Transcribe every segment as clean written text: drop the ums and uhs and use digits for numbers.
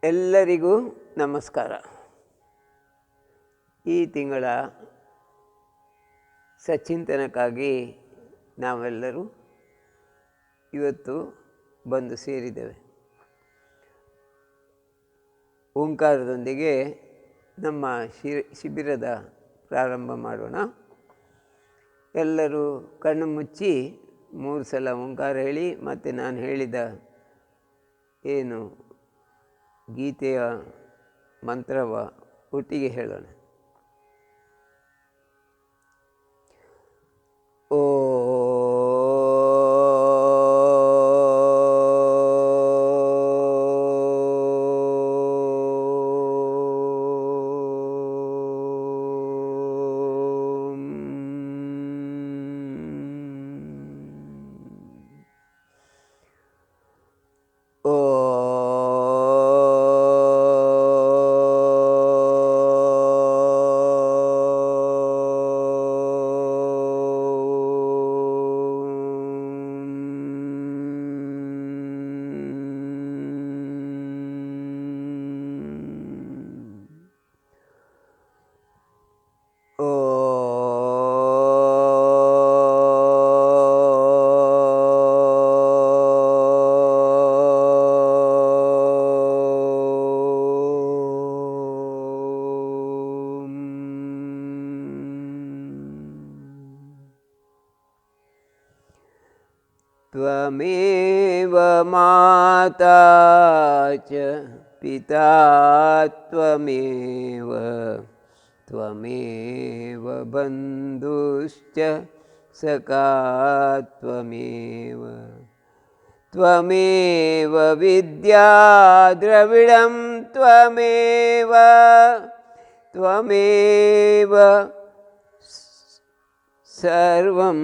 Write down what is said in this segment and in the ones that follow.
ಎಲ್ಲರಿಗೂ ನಮಸ್ಕಾರ. ಈ ತಿಂಗಳ ಸಚ್ಚಿಂತನಕ್ಕಾಗಿ ನಾವೆಲ್ಲರೂ ಇವತ್ತು ಬಂದು ಸೇರಿದ್ದೇವೆ. ಓಂಕಾರದೊಂದಿಗೆ ನಮ್ಮ ಶಿಬಿರದ ಪ್ರಾರಂಭ ಮಾಡೋಣ. ಎಲ್ಲರೂ ಕಣ್ಣು ಮುಚ್ಚಿ 3 ಸಲ ಓಂಕಾರ ಹೇಳಿ, ಮತ್ತು ನಾನು ಹೇಳಿದ ಏನು ಗೀತೆಯ ಮಂತ್ರವ ಒಟ್ಟಿಗೆ ಹೇಳೋಣ. ಓ त्वमेव माता च पिता त्वमेव, त्वमेव बन्धुश्च सखा त्वमेव, त्वमेव विद्या द्रविडं त्वमेव, त्वमेव सर्वं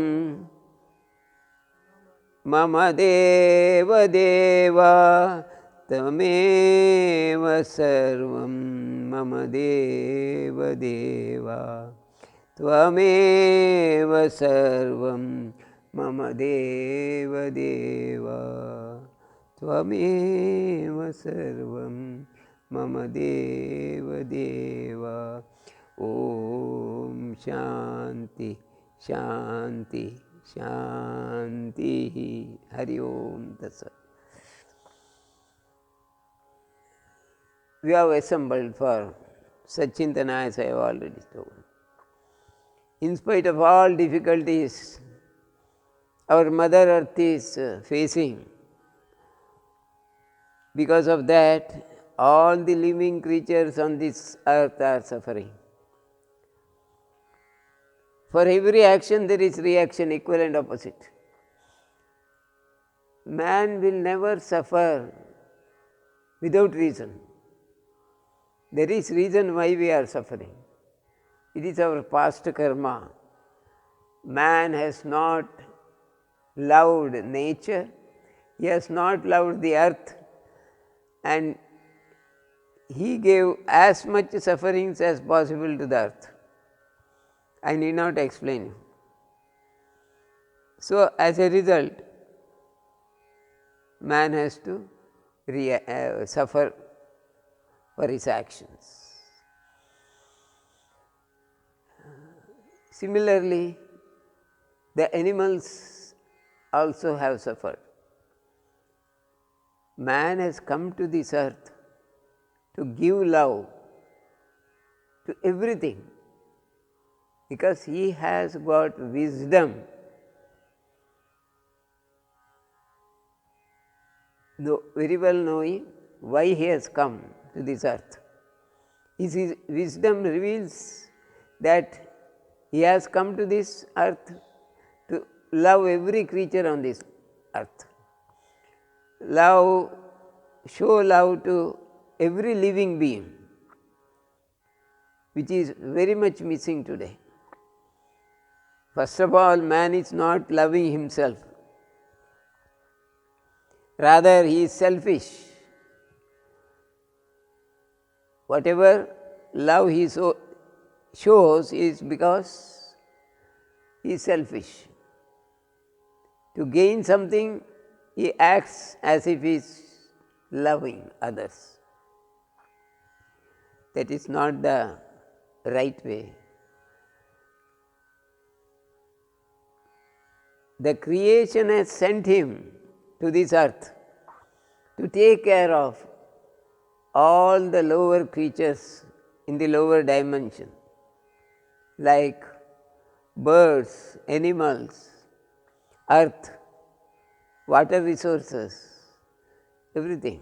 मम देव देवा, त्वमेव सर्वं मम देव देवा, त्वमेव सर्वं मम देव देवा, त्वमेव सर्वं मम देव देवा. ओम शांति शांति शांति. हरि ओम तत्सत्. We have assembled for Satchintana, as I have already told. In spite of all difficulties our Mother Earth is facing, because of that all the living creatures on this earth are suffering. For every action there is reaction, equal and opposite. Man will never suffer without reason. There is reason why we are suffering. It is our past karma. Man has not loved nature, he has not loved the earth, and he gave as much sufferings as possible to the earth. I need not explain. So as a result, man has to suffer for his actions. Similarly, the animals also have suffered. Man has come to this earth to give love to everything, because he has got wisdom. Very well knowing why he has come to this earth. His wisdom reveals that he has come to this earth to love every creature on this earth. Love, show love to every living being, which is very much missing today. First of all, man is not loving himself. Rather, he is selfish. Whatever love he shows is because he is selfish. To gain something, he acts as if he is loving others. That is not the right way. The creation has sent him to this earth to take care of all the lower creatures in the lower dimension, like birds, animals, earth, water resources, everything.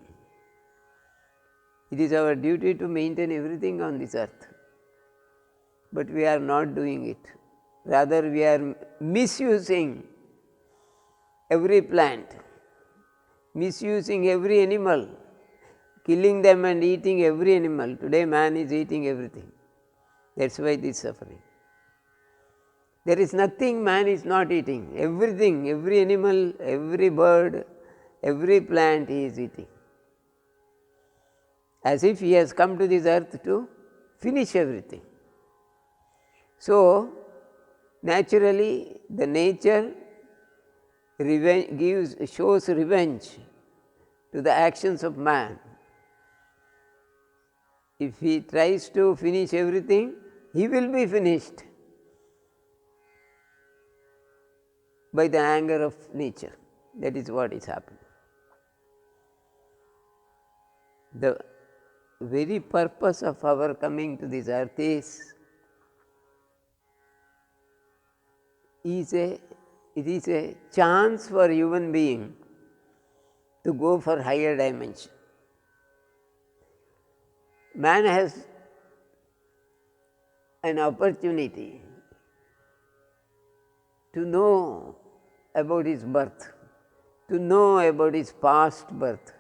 It is our duty to maintain everything on this earth, but we are not doing it. Rather, we are misusing every plant, misusing every animal, killing them and eating every animal. Today man is eating everything. That's why this suffering. There is nothing man is not eating. Everything, every animal, every bird, every plant he is eating. As if he has come to this earth to finish everything. So, naturally the nature shows revenge to the actions of man. If he tries to finish everything, he will be finished by the anger of nature. That is what is happening. The very purpose of our coming to this earth it is a chance for human being to go for higher dimension. Man has an opportunity to know about his birth, to know about his past birth,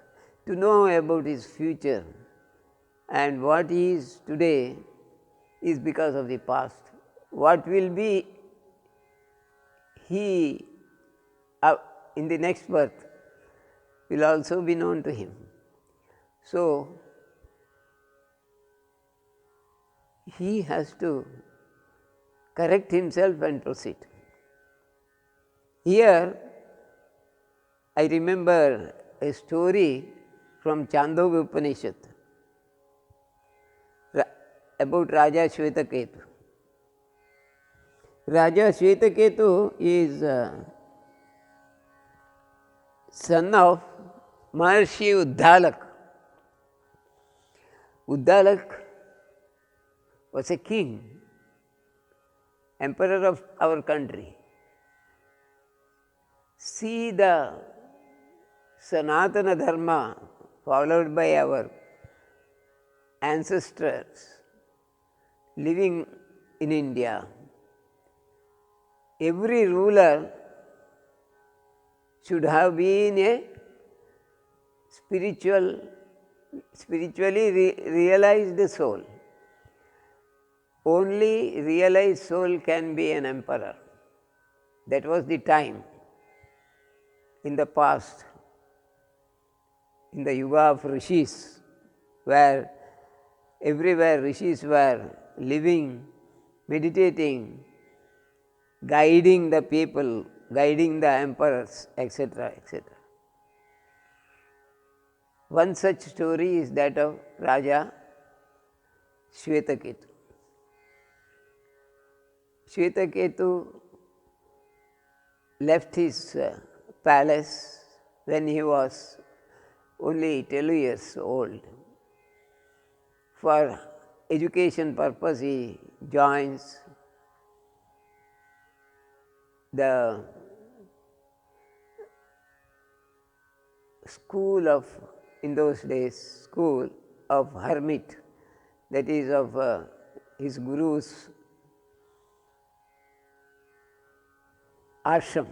to know about his future, and what he is today is because of the past. What will be he in the next birth will also be known to him. So, he has to correct himself and proceed. Here, I remember a story from Chandogya Upanishad about Raja Shvetaketu. Raja Shvetaketu is son of Maharshi Uddalak. Uddalak was a king, emperor of our country. See the Sanatana Dharma followed by our ancestors living in India. Every ruler should have been a spiritually realized soul. Only realized soul can be an emperor. That was the time in the past, in the Yuga of Rishis, where everywhere Rishis were living, meditating, guiding the people, guiding the emperors, etc., etc. One such story is that of Raja Shvetaketu. Shvetaketu left his palace when he was only 12 years old. For education purpose, he joins the school of, in those days, school of hermit, that is of his guru's ashram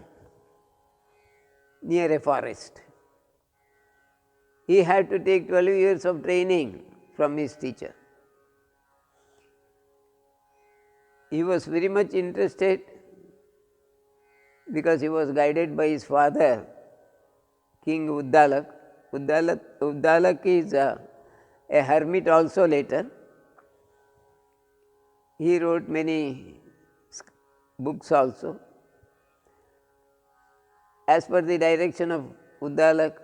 near a forest. He had to take 12 years of training from his teacher. He was very much interested because he was guided by his father, King Uddalak. Uddalak is a hermit also later. He wrote many books also. As per the direction of Uddalak,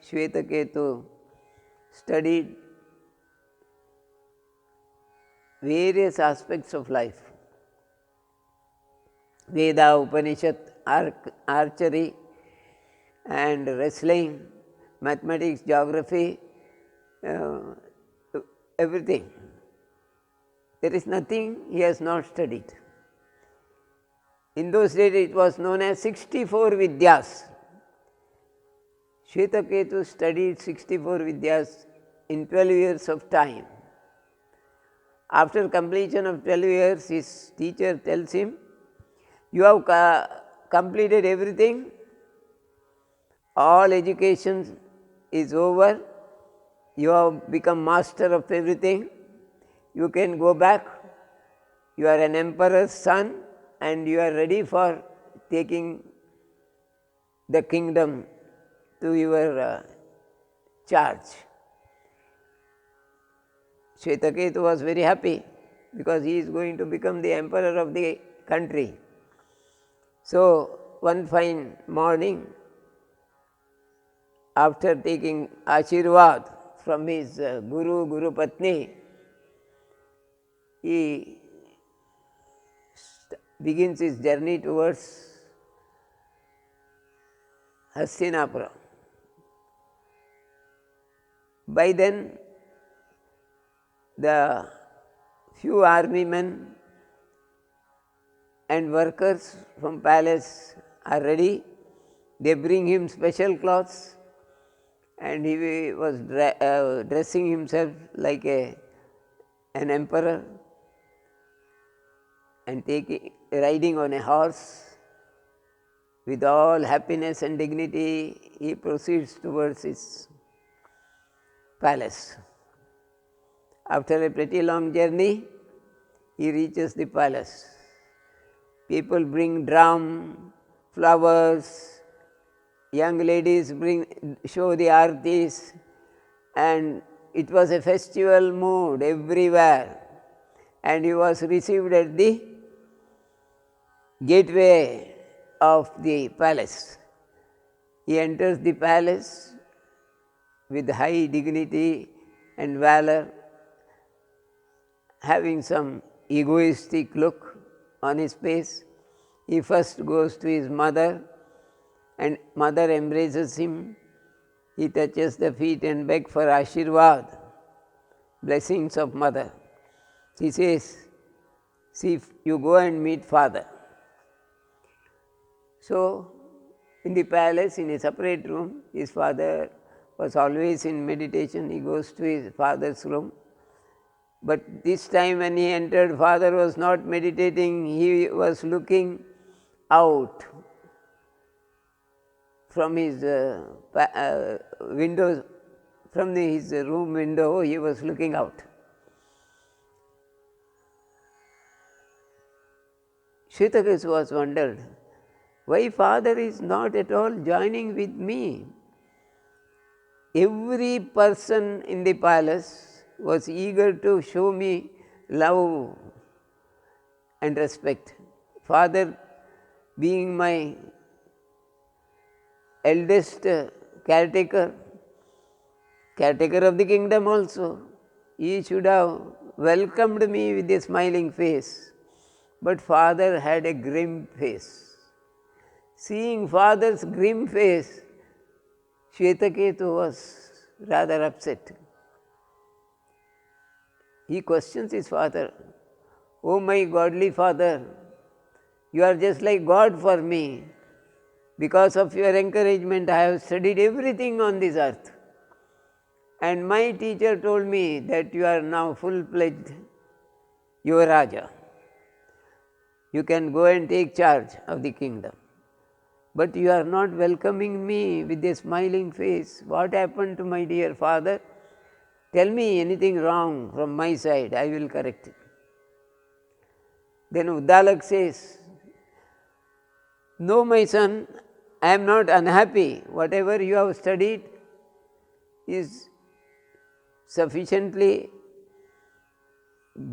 Shvetaketu studied various aspects of life. Veda, Upanishad, archery and wrestling, mathematics, geography, uh, everything. There is nothing he has not studied. In those days it was known as 64 Vidyas. Shvetaketu studied 64 Vidyas in 12 years of time. After completion of 12 years, his teacher tells him, you have completed everything, all education is over, you have become master of everything, you can go back, you are an emperor's son and you are ready for taking the kingdom to your charge. Shvetaketu was very happy because he is going to become the emperor of the country. So, one fine morning, after taking Ashirvad from his Guru Patni, he begins his journey towards Hastinapura. By then, the few army men and workers from palace are ready. They bring him special clothes and he was dressing himself like an emperor and riding on a horse. With all happiness and dignity, he proceeds towards his palace. After a pretty long journey, he reaches the palace. People bring drum, flowers, young ladies show the aartis, and it was a festival mood everywhere. And he was received at the gateway of the palace. He enters the palace with high dignity and valor, having some egoistic look on his face. He first goes to his mother and mother embraces him. He touches the feet and begs for Ashirvad, blessings of mother. She says, see, you go and meet father. So, in the palace, in a separate room, his father was always in meditation. He goes to his father's room. But this time when he entered, father was not meditating, he was looking out from his window, from his room window, he was looking out. Shvetaketu was wondered, why father is not at all joining with me? Every person in the palace was eager to show me love and respect. Father being my eldest caretaker of the kingdom also, he should have welcomed me with a smiling face. But father had a grim face. Seeing father's grim face, Shvetaketu was rather upset. He questions his father, oh my godly father, you are just like God for me. Because of your encouragement, I have studied everything on this earth. And my teacher told me that you are now full-fledged Yuvaraja. You can go and take charge of the kingdom. But you are not welcoming me with a smiling face. What happened to my dear father? Tell me anything wrong from my side, I will correct it. Then Uddalak says, no, my son, I am not unhappy. Whatever you have studied is sufficiently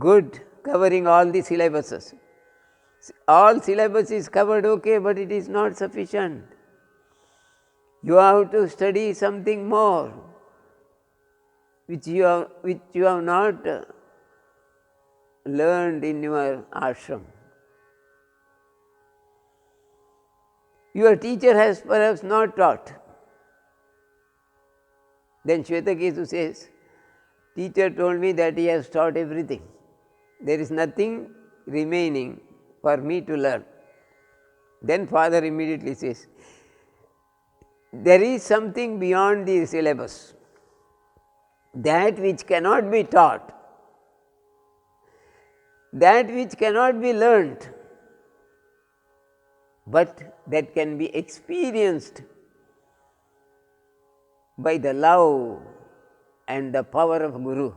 good, covering all the syllabuses. All syllabus is covered okay, but it is not sufficient. You have to study something more, which you have not learned in your ashram. Your teacher has perhaps not taught. Then Shvetaketu says, teacher told me that he has taught everything. There is nothing remaining for me to learn. Then father immediately says, there is something beyond the syllabus, that which cannot be taught, that which cannot be learnt, but that can be experienced by the love and the power of Guru,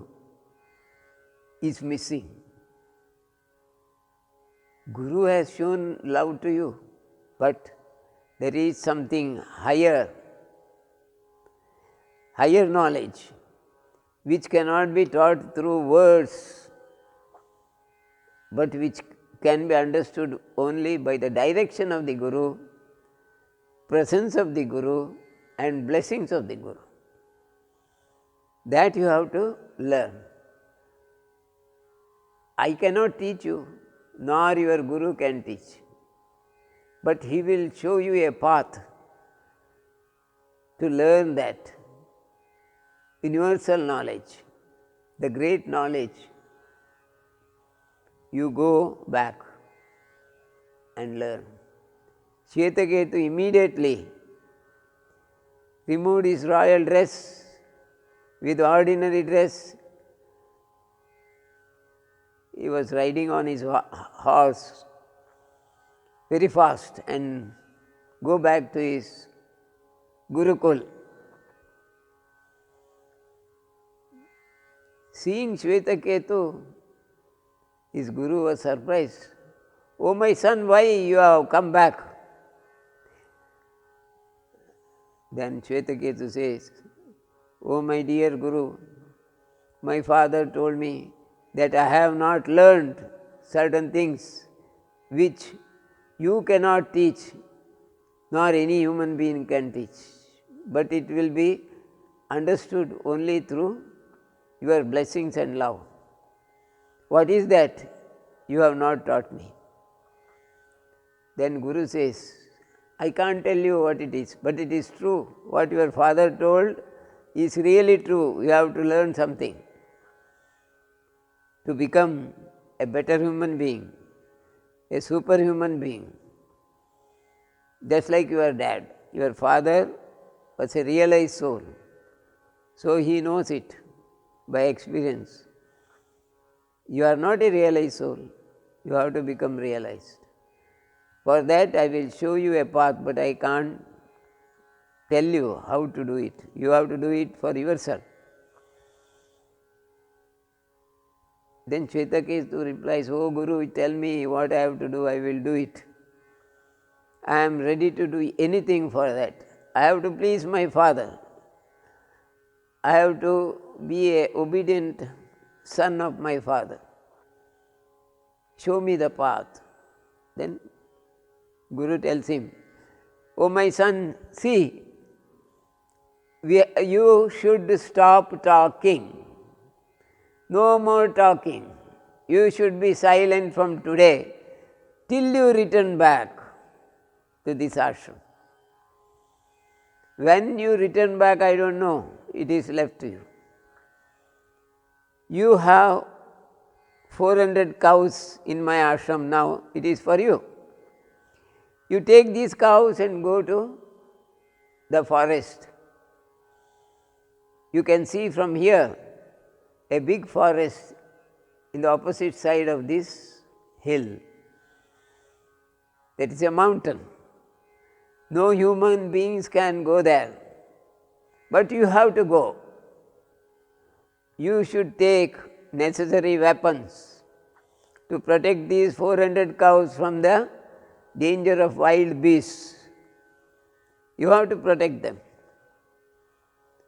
is missing. Guru has shown love to you, but there is something higher knowledge which cannot be taught through words, but which can be understood only by the direction of the Guru, presence of the Guru and blessings of the Guru. That you have to learn. I cannot teach you, nor your Guru can teach, but he will show you a path to learn that universal knowledge, the great knowledge. You go back and learn. Shvetaketu immediately removed his royal dress with ordinary dress. He was riding on his horse very fast and go back to his Gurukul. Seeing Shvetaketu, his Guru was surprised. Oh my son, why you have come back? Then Shvetaketu says, oh my dear Guru, my father told me that I have not learned certain things which you cannot teach, nor any human being can teach, but it will be understood only through your blessings and love. What is that you have not taught me? Then Guru says, I can't tell you what it is, but it is true. What your father told is really true. You have to learn something to become a better human being, a superhuman being. Just like your dad. Your father was a realized soul, so he knows it by experience. You are not a realized soul, you have to become realized. For that I will show you a path, but I can't tell you how to do it. You have to do it for yourself. Then Shvetaketu replies, oh Guru, tell me what I have to do, I will do it. I am ready to do anything for that. I have to please my father. I have to be an obedient son of my father. Show me the path. Then Guru tells him, oh my son, see, you should stop talking. No more talking. You should be silent from today till you return back to this ashram. When you return back, I don't know. It is left to you. You have 400 cows in my ashram now. It is for you. You take these cows and go to the forest. You can see from here a big forest in the opposite side of this hill. That is a mountain. No human beings can go there, but you have to go. You should take necessary weapons to protect these 400 cows from the danger of wild beasts. You have to protect them.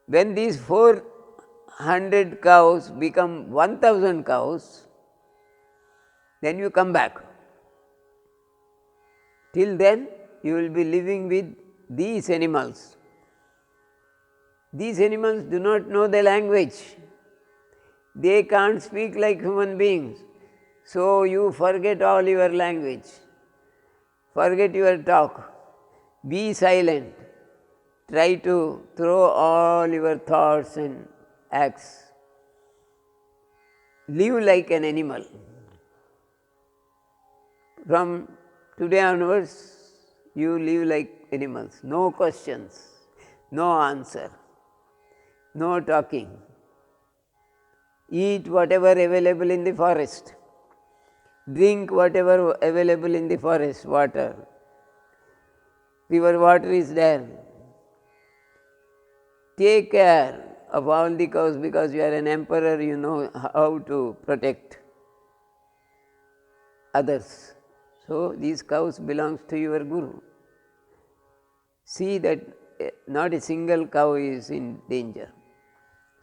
When these 400 cows become 1000 cows, then you come back. Till then, you will be living with these animals. These animals do not know the language. They can't speak like human beings. So you forget all your language, forget your talk, be silent, try to throw all your thoughts and acts. Live like an animal. From today onwards, you live like animals. No questions, no answer, no talking. Eat whatever available in the forest. Drink whatever available in the forest, water. River water is there. Take care of all the cows because you are an emperor, you know how to protect others. So these cows belongs to your guru. See that not a single cow is in danger.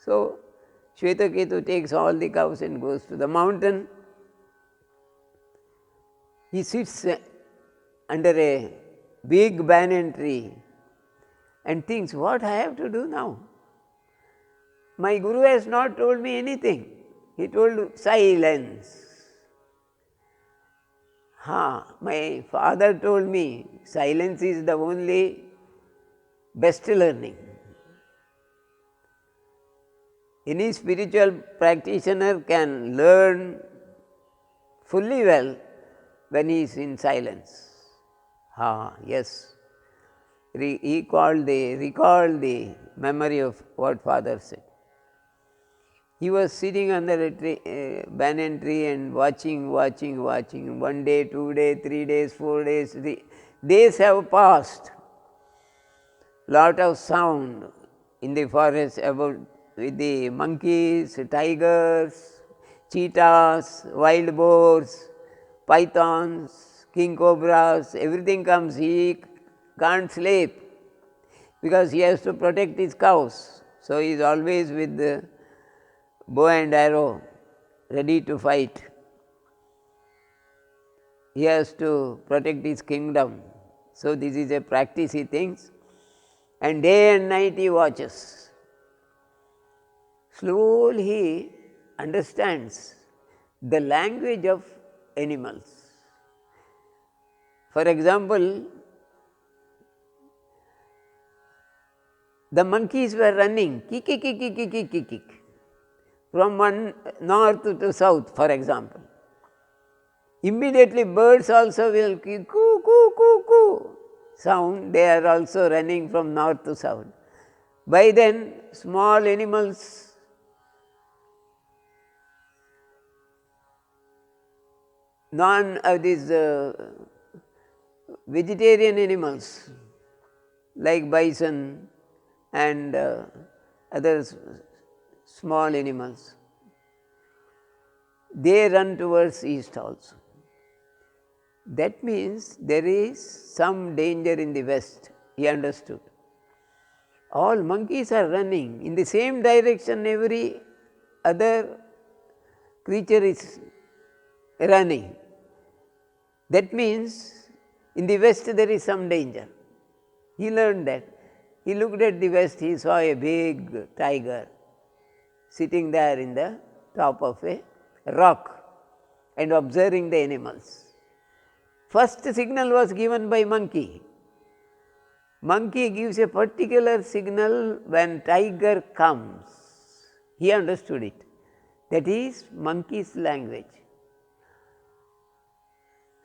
So Shvetaketu takes all the cows and goes to the mountain. He sits under a big banyan tree and thinks, what I have to do now? My guru has not told me anything. He told silence. My father told me silence is the only best learning. Any spiritual practitioner can learn fully well when he is in silence. Yes. He recalled the memory of what father said. He was sitting under a banyan tree and watching. 1 day, 2 days, 3 days, 4 days. Days have passed. Lot of sound in the forest about with the monkeys, tigers, cheetahs, wild boars, pythons, king cobras, everything comes. He can't sleep because he has to protect his cows. So he is always with the bow and arrow ready to fight. He has to protect his kingdom. So this is a practice, he thinks, and day and night he watches. Slowly he understands the language of animals. For example, the monkeys were running, kick, kick, kick, kick, kick, kick, kick, kick, from one north to south, for example. Immediately birds also will coo, coo, coo, coo sound, they are also running from north to south. By then, small animals, these vegetarian animals like bison and other small animals, they run towards east also. That means there is some danger in the west, he understood. All monkeys are running in the same direction, every other creature is running. That means in the west there is some danger. He learned that. He looked at the west, he saw a big tiger sitting there in the top of a rock and observing the animals. First signal was given by monkey. Monkey gives a particular signal when tiger comes. He understood it. That is monkey's language.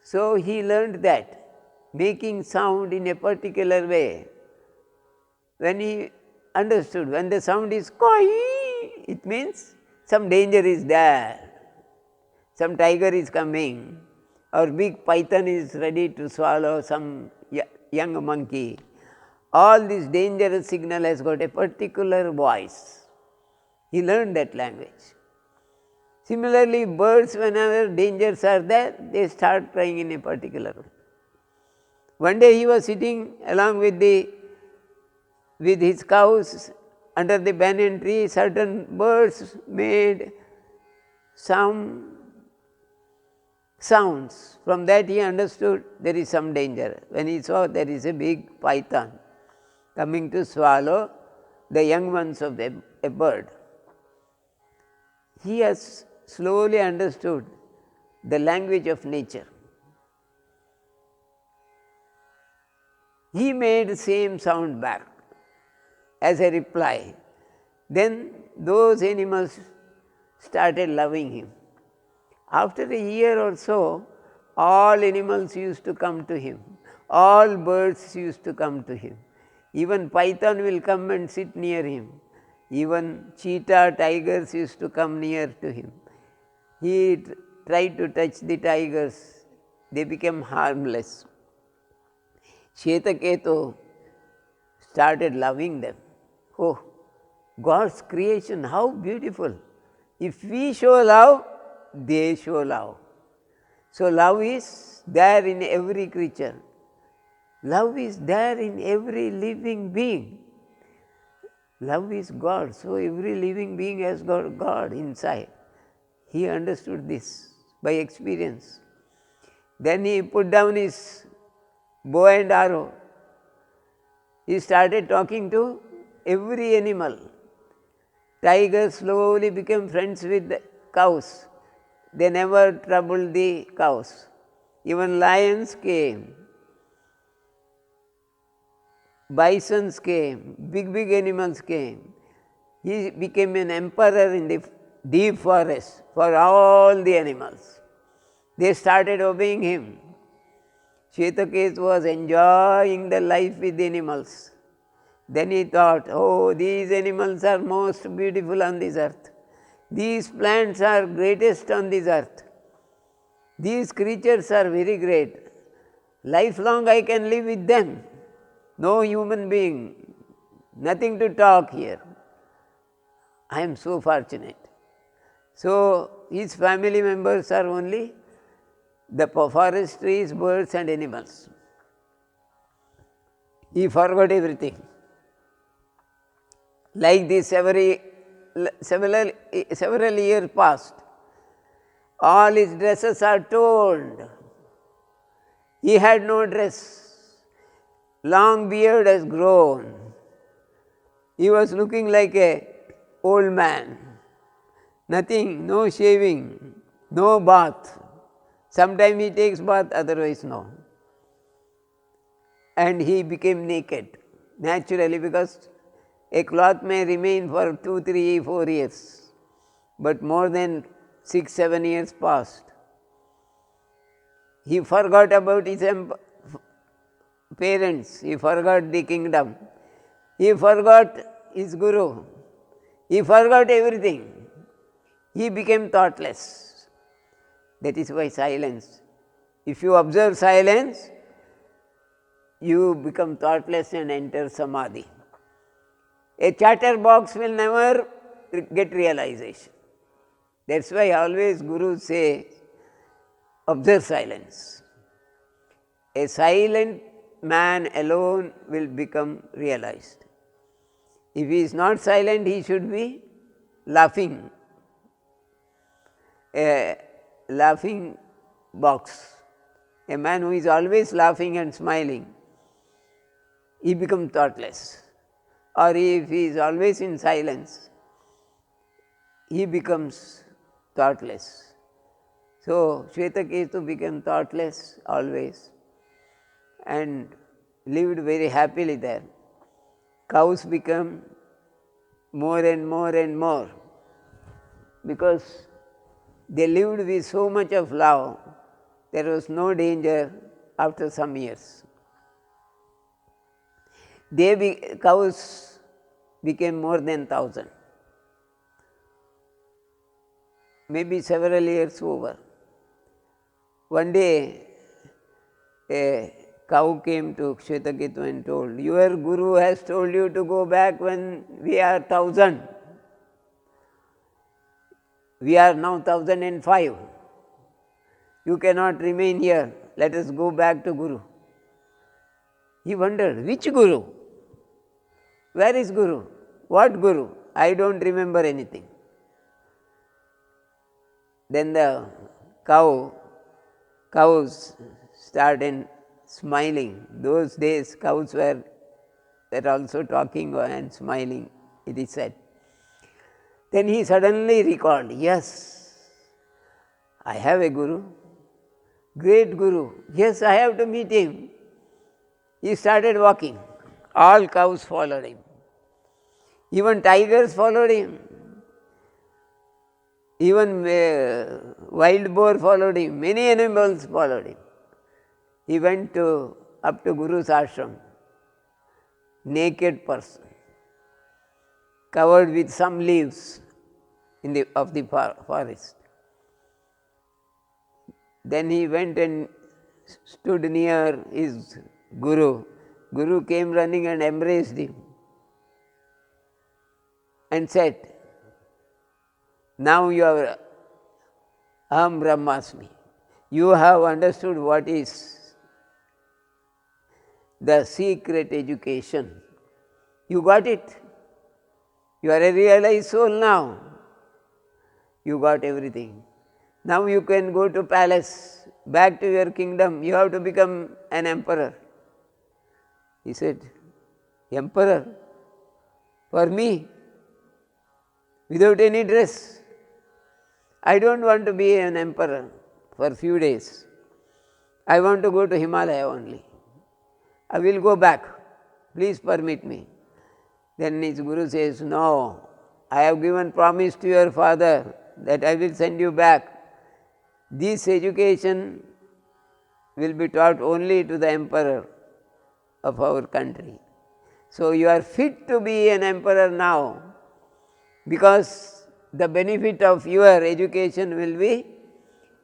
So he learned that, making sound in a particular way. When he understood, when the sound is koi, it means some danger is there. Some tiger is coming, or big python is ready to swallow some young monkey. All this dangerous signal has got a particular voice. He learned that language. Similarly, birds, whenever dangers are there, they start crying in a particular way. One day he was sitting along with his cows under the banyan tree. Certain birds made some sounds. From that he understood there is some danger. When he saw there is a big python coming to swallow the young ones of a bird, he has slowly understood the language of nature. He made the same sound back as a reply. Then those animals started loving him. After a year or so, all animals used to come to him. All birds used to come to him. Even python will come and sit near him. Even cheetah, tigers used to come near to him. He tried to touch the tigers. They became harmless. Shetaketu started loving them. Oh, God's creation, how beautiful. If we show love, they show love. So love is there in every creature. Love is there in every living being. Love is God, so every living being has got God inside. He understood this by experience. Then he put down his bow and arrow. He started talking to every animal. Tigers slowly became friends with the cows. They never troubled the cows. Even lions came. Bisons came. Big animals came. He became an emperor in the deep forest for all the animals. They started obeying him. Shetaketu was enjoying the life with the animals. Then he thought, oh, these animals are most beautiful on this earth. These plants are greatest on this earth. These creatures are very great. Lifelong I can live with them. No human being, nothing to talk here. I am so fortunate. So his family members are only the forest trees, birds and animals. He forgot everything. Like this, several years passed. All his dresses are torn. He had no dress. Long beard has grown. He was looking like an old man. Nothing, no shaving, no bath. Sometimes he takes bath, otherwise no. And he became naked, naturally, because a cloth may remain for 2, 3, 4 years. But more than 6, 7 years passed. He forgot about his parents, he forgot the kingdom, he forgot his guru, he forgot everything. He became thoughtless. That is why silence. If you observe silence, you become thoughtless and enter samadhi. A chatterbox will never get realization. That's why always gurus say, observe silence. A silent man alone will become realized. If he is not silent, he should be laughing. A laughing box. A man who is always laughing and smiling, he becomes thoughtless. Or if he is always in silence, he becomes thoughtless. So Shetaketu became thoughtless always and lived very happily there. Cows become more and more because they lived with so much of love, there was no danger after some years. Cows became more than 1,000. Maybe several years over. One day, a cow came to Shetaketu and told, your guru has told you to go back when we are 1,000. We are now 1,005. You cannot remain here. Let us go back to Guru. He wondered, which Guru? Where is Guru? What Guru? I don't remember anything. Then the cows started smiling. Those days cows were also talking and smiling, it is said. Then he suddenly recalled, yes, I have a guru, great guru. Yes, I have to meet him. He started walking. All cows followed him. Even tigers followed him. Even wild boar followed him. Many animals followed him. He went up to Guru's ashram. Naked person, covered with some leaves of the forest. Then he went and stood near his Guru. Guru came running and embraced him and said, now you are Aham Brahmasmi. You have understood what is the secret education. You got it. You are a realized soul now. You got everything. Now you can go to palace, back to your kingdom. You have to become an emperor. He said, emperor? For me? Without any dress? I don't want to be an emperor for a few days. I want to go to Himalaya only. I will go back. Please permit me. Then his Guru says, no, I have given promise to your father that I will send you back. This education will be taught only to the emperor of our country. So you are fit to be an emperor now, because the benefit of your education will be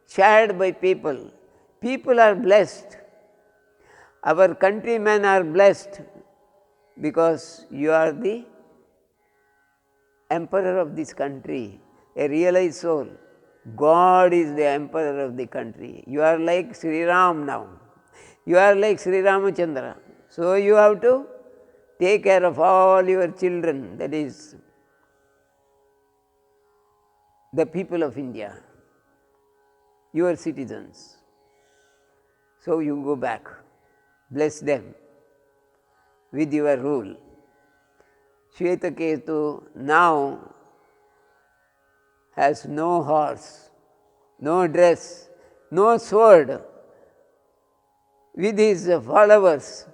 shared by people. People are blessed. Our countrymen are blessed because you are the emperor of this country, a realized soul. God is the emperor of the country. You are like Sri Ram now. You are like Sri Ramachandra. So you have to take care of all your children, that is, the people of India, your citizens. So you go back, bless them with your rule. Shvetaketu now has no horse, no dress, no sword. With his followers,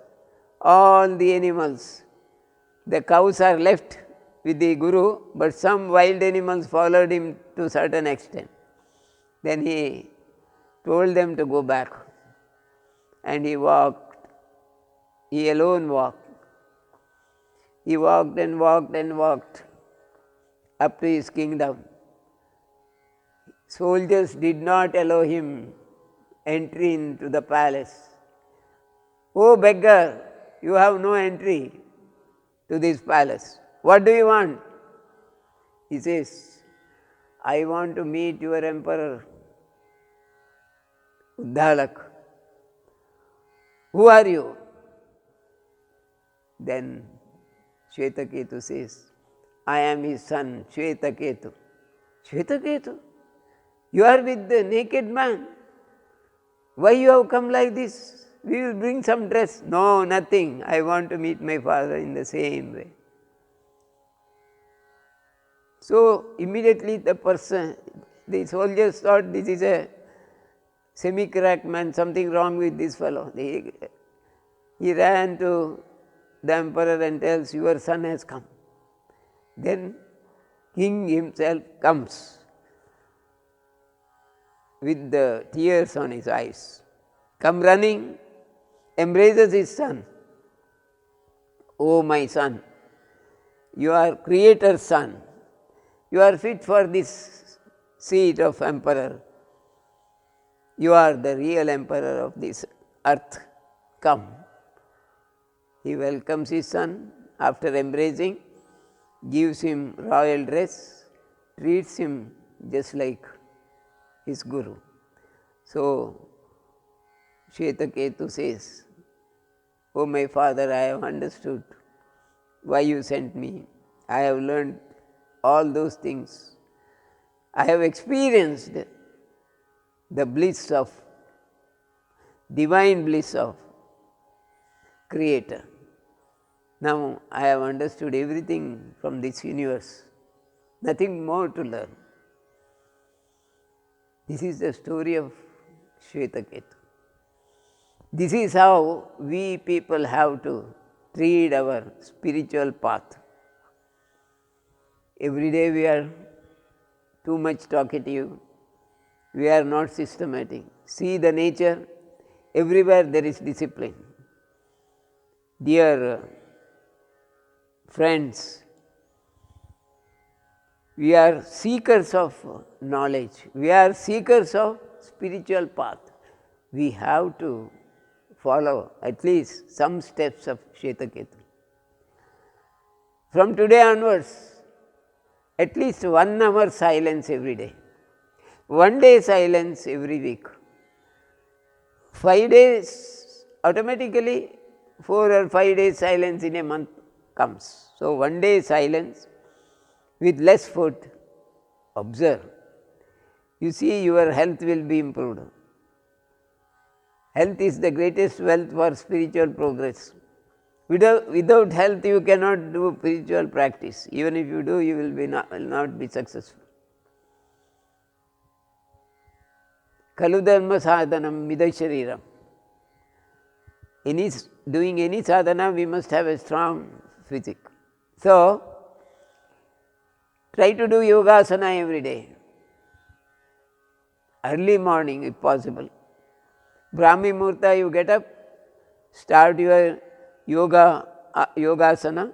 all the animals, the cows are left with the Guru, but some wild animals followed him to a certain extent. Then he told them to go back, and he walked. He alone walked. He walked and walked and walked up to his kingdom. Soldiers did not allow him entry into the palace. Oh beggar, you have no entry to this palace. What do you want? He says, I want to meet your emperor, Uddalak. Who are you? Then Shvetaketu says, I am his son, Shvetaketu. Shvetaketu? You are with the naked man. Why you have come like this? We will bring some dress. No, nothing. I want to meet my father in the same way. So immediately the soldiers thought this is a semi-cracked man, something wrong with this fellow. He ran to the emperor and tells, your son has come. Then king himself comes with the tears on his eyes, come running, embraces his son. Oh my son, you are creator's son. You are fit for this seat of emperor. You are the real emperor of this earth. Come. He welcomes his son after embracing, gives him royal dress, treats him just like his Guru. So Shvetaketu says, oh my father, I have understood why you sent me. I have learned all those things. I have experienced the bliss of, divine bliss of Creator. Now I have understood everything from this universe. Nothing more to learn. This is the story of Shvetaketu. This is how we people have to treat our spiritual path. Every day we are too much talkative, we are not systematic. See the nature, everywhere there is discipline. Dear friends, we are seekers of knowledge, we are seekers of spiritual path. We have to follow at least some steps of Shvetaketu. From today onwards, at least 1 hour silence every day, 1 day silence every week, 5 days, automatically 4 or 5 days silence in a month comes. So 1 day silence with less food, observe. You see, your health will be improved. Health is the greatest wealth for spiritual progress. Without health, you cannot do spiritual practice. Even if you do, you will not be successful. Kalu dharma sadhanam midai shariram. Doing any sadhana, we must have a strong physique. So, try to do yogasana every day. Early morning if possible. Brahmi Muhurta, you get up, start your yogasana,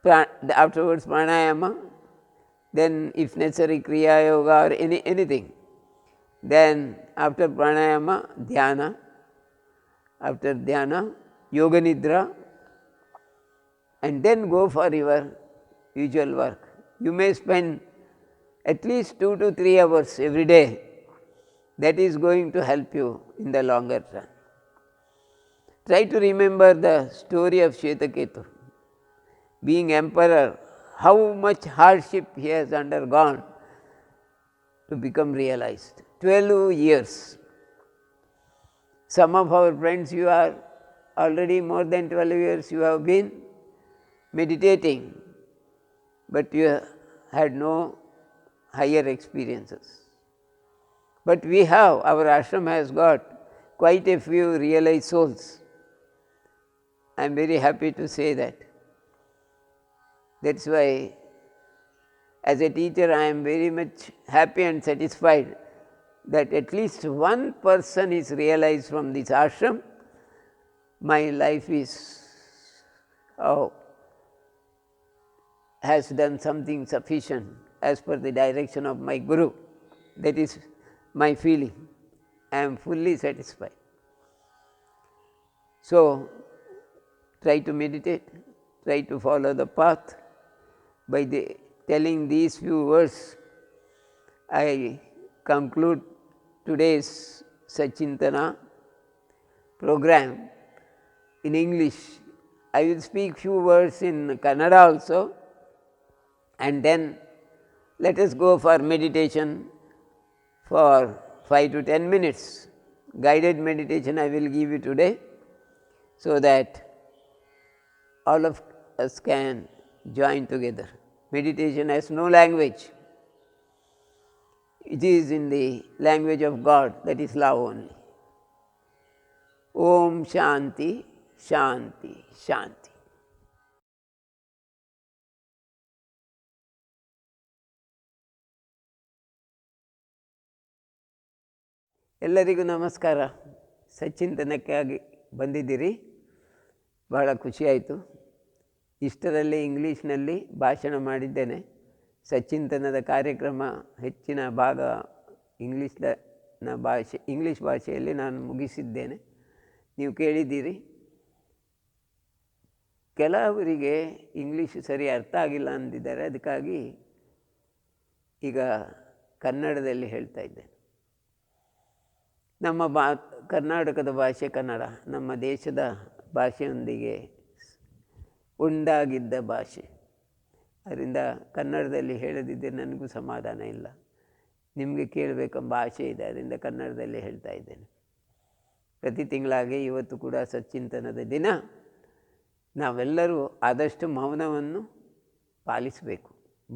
afterwards pranayama, then if necessary kriya yoga or anything. Then after pranayama, dhyana, after dhyana, yoga nidra, and then go for your usual work. You may spend at least 2 to 3 hours every day. That is going to help you in the longer run. Try to remember the story of Shvetaketu. Being emperor, how much hardship he has undergone to become realized. 12 years. Some of our friends, you are already more than 12 years you have been meditating, but you had no higher experiences. But we have, our ashram has got quite a few realized souls. I am very happy to say that. That is why, as a teacher, I am very much happy and satisfied that at least one person is realized from this ashram. My life has done something sufficient as per the direction of my Guru. That is my feeling. I am fully satisfied. So, try to meditate, try to follow the path. By telling these few words, I conclude today's Satchintana program in English. I will speak few words in Kannada also, and then let us go for meditation for 5 to 10 minutes. Guided meditation I will give you today, so that all of us can join together. Meditation has no language. It is in the language of God, that is love only. Om Shanti, Shanti, Shanti. ಎಲ್ಲರಿಗೂ ನಮಸ್ಕಾರ. ಸಚ್ಚಿಂತನಕ್ಕಾಗಿ ಬಂದಿದ್ದೀರಿ, ಬಹಳ ಖುಷಿಯಾಯಿತು. ಇಷ್ಟರಲ್ಲಿ ಇಂಗ್ಲೀಷ್ನಲ್ಲಿ ಭಾಷಣ ಮಾಡಿದ್ದೇನೆ. ಸಚ್ಚಿಂತನದ ಕಾರ್ಯಕ್ರಮ ಹೆಚ್ಚಿನ ಭಾಗ ಇಂಗ್ಲೀಷ್ ಭಾಷೆಯಲ್ಲಿ ನಾನು ಮುಗಿಸಿದ್ದೇನೆ, ನೀವು ಕೇಳಿದ್ದೀರಿ. ಕೆಲವರಿಗೆ ಇಂಗ್ಲೀಷ್ ಸರಿ ಅರ್ಥ ಆಗಿಲ್ಲ ಅಂದಿದ್ದಾರೆ, ಅದಕ್ಕಾಗಿ ಈಗ ಕನ್ನಡದಲ್ಲಿ ಹೇಳ್ತಾ ಇದ್ದೇನೆ. ನಮ್ಮ ಕರ್ನಾಟಕದ ಭಾಷೆ ಕನ್ನಡ, ನಮ್ಮ ದೇಶದ ಭಾಷೆಯೊಂದಿಗೆ ಒಂದಾಗಿದ್ದ ಭಾಷೆ. ಅದರಿಂದ ಕನ್ನಡದಲ್ಲಿ ಹೇಳದಿದ್ದರೆ ನನಗೂ ಸಮಾಧಾನ ಇಲ್ಲ. ನಿಮಗೆ ಕೇಳಬೇಕೆಂಬ ಆಸೆ ಇದೆ, ಅದರಿಂದ ಕನ್ನಡದಲ್ಲಿ ಹೇಳ್ತಾ ಇದ್ದೇನೆ. ಪ್ರತಿ ತಿಂಗಳಾಗೆ ಇವತ್ತು ಕೂಡ ಸಚ್ಚಿಂತನದ ದಿನ. ನಾವೆಲ್ಲರೂ ಆದಷ್ಟು ಮೌನವನ್ನು ಪಾಲಿಸಬೇಕು.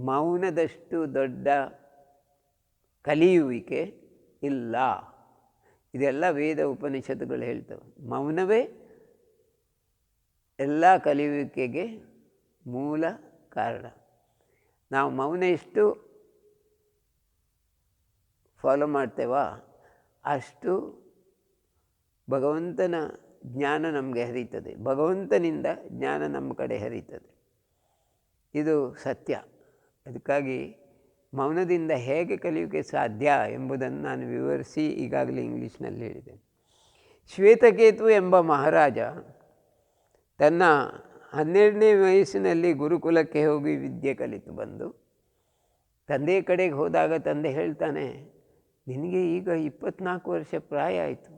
ಮೌನದಷ್ಟು ದೊಡ್ಡ ಕಲಿಯುವಿಕೆ ಇಲ್ಲ. ಇದೆಲ್ಲ ವೇದ ಉಪನಿಷತ್ತುಗಳು ಹೇಳ್ತವೆ. ಮೌನವೇ ಎಲ್ಲ ಕಲಿಯುವಿಕೆಗೆ ಮೂಲ ಕಾರಣ. ನಾವು ಮೌನ ಎಷ್ಟು ಫಾಲೋ ಮಾಡ್ತೇವೋ ಅಷ್ಟು ಭಗವಂತನ ಜ್ಞಾನ ನಮಗೆ ಹರಿಯುತ್ತದೆ, ಭಗವಂತನಿಂದ ಜ್ಞಾನ ನಮ್ಮ ಕಡೆ ಹರಿಯುತ್ತದೆ. ಇದು ಸತ್ಯ. ಅದಕ್ಕಾಗಿ ಮೌನದಿಂದ ಹೇಗೆ ಕಲಿಯೋಕ್ಕೆ ಸಾಧ್ಯ ಎಂಬುದನ್ನು ನಾನು ವಿವರಿಸಿ ಈಗಾಗಲೇ ಇಂಗ್ಲೀಷ್ನಲ್ಲಿ ಹೇಳಿದೆ. ಶ್ವೇತಕೇತು ಎಂಬ ಮಹಾರಾಜ ತನ್ನ 12ನೇ ವಯಸ್ಸಿನಲ್ಲಿ ಗುರುಕುಲಕ್ಕೆ ಹೋಗಿ ವಿದ್ಯೆ ಕಲಿತು ಬಂದು ತಂದೆ ಕಡೆಗೆ ಹೋದಾಗ ತಂದೆ ಹೇಳ್ತಾನೆ, ನಿನಗೆ ಈಗ 24 ವರ್ಷ ಪ್ರಾಯ ಆಯಿತು,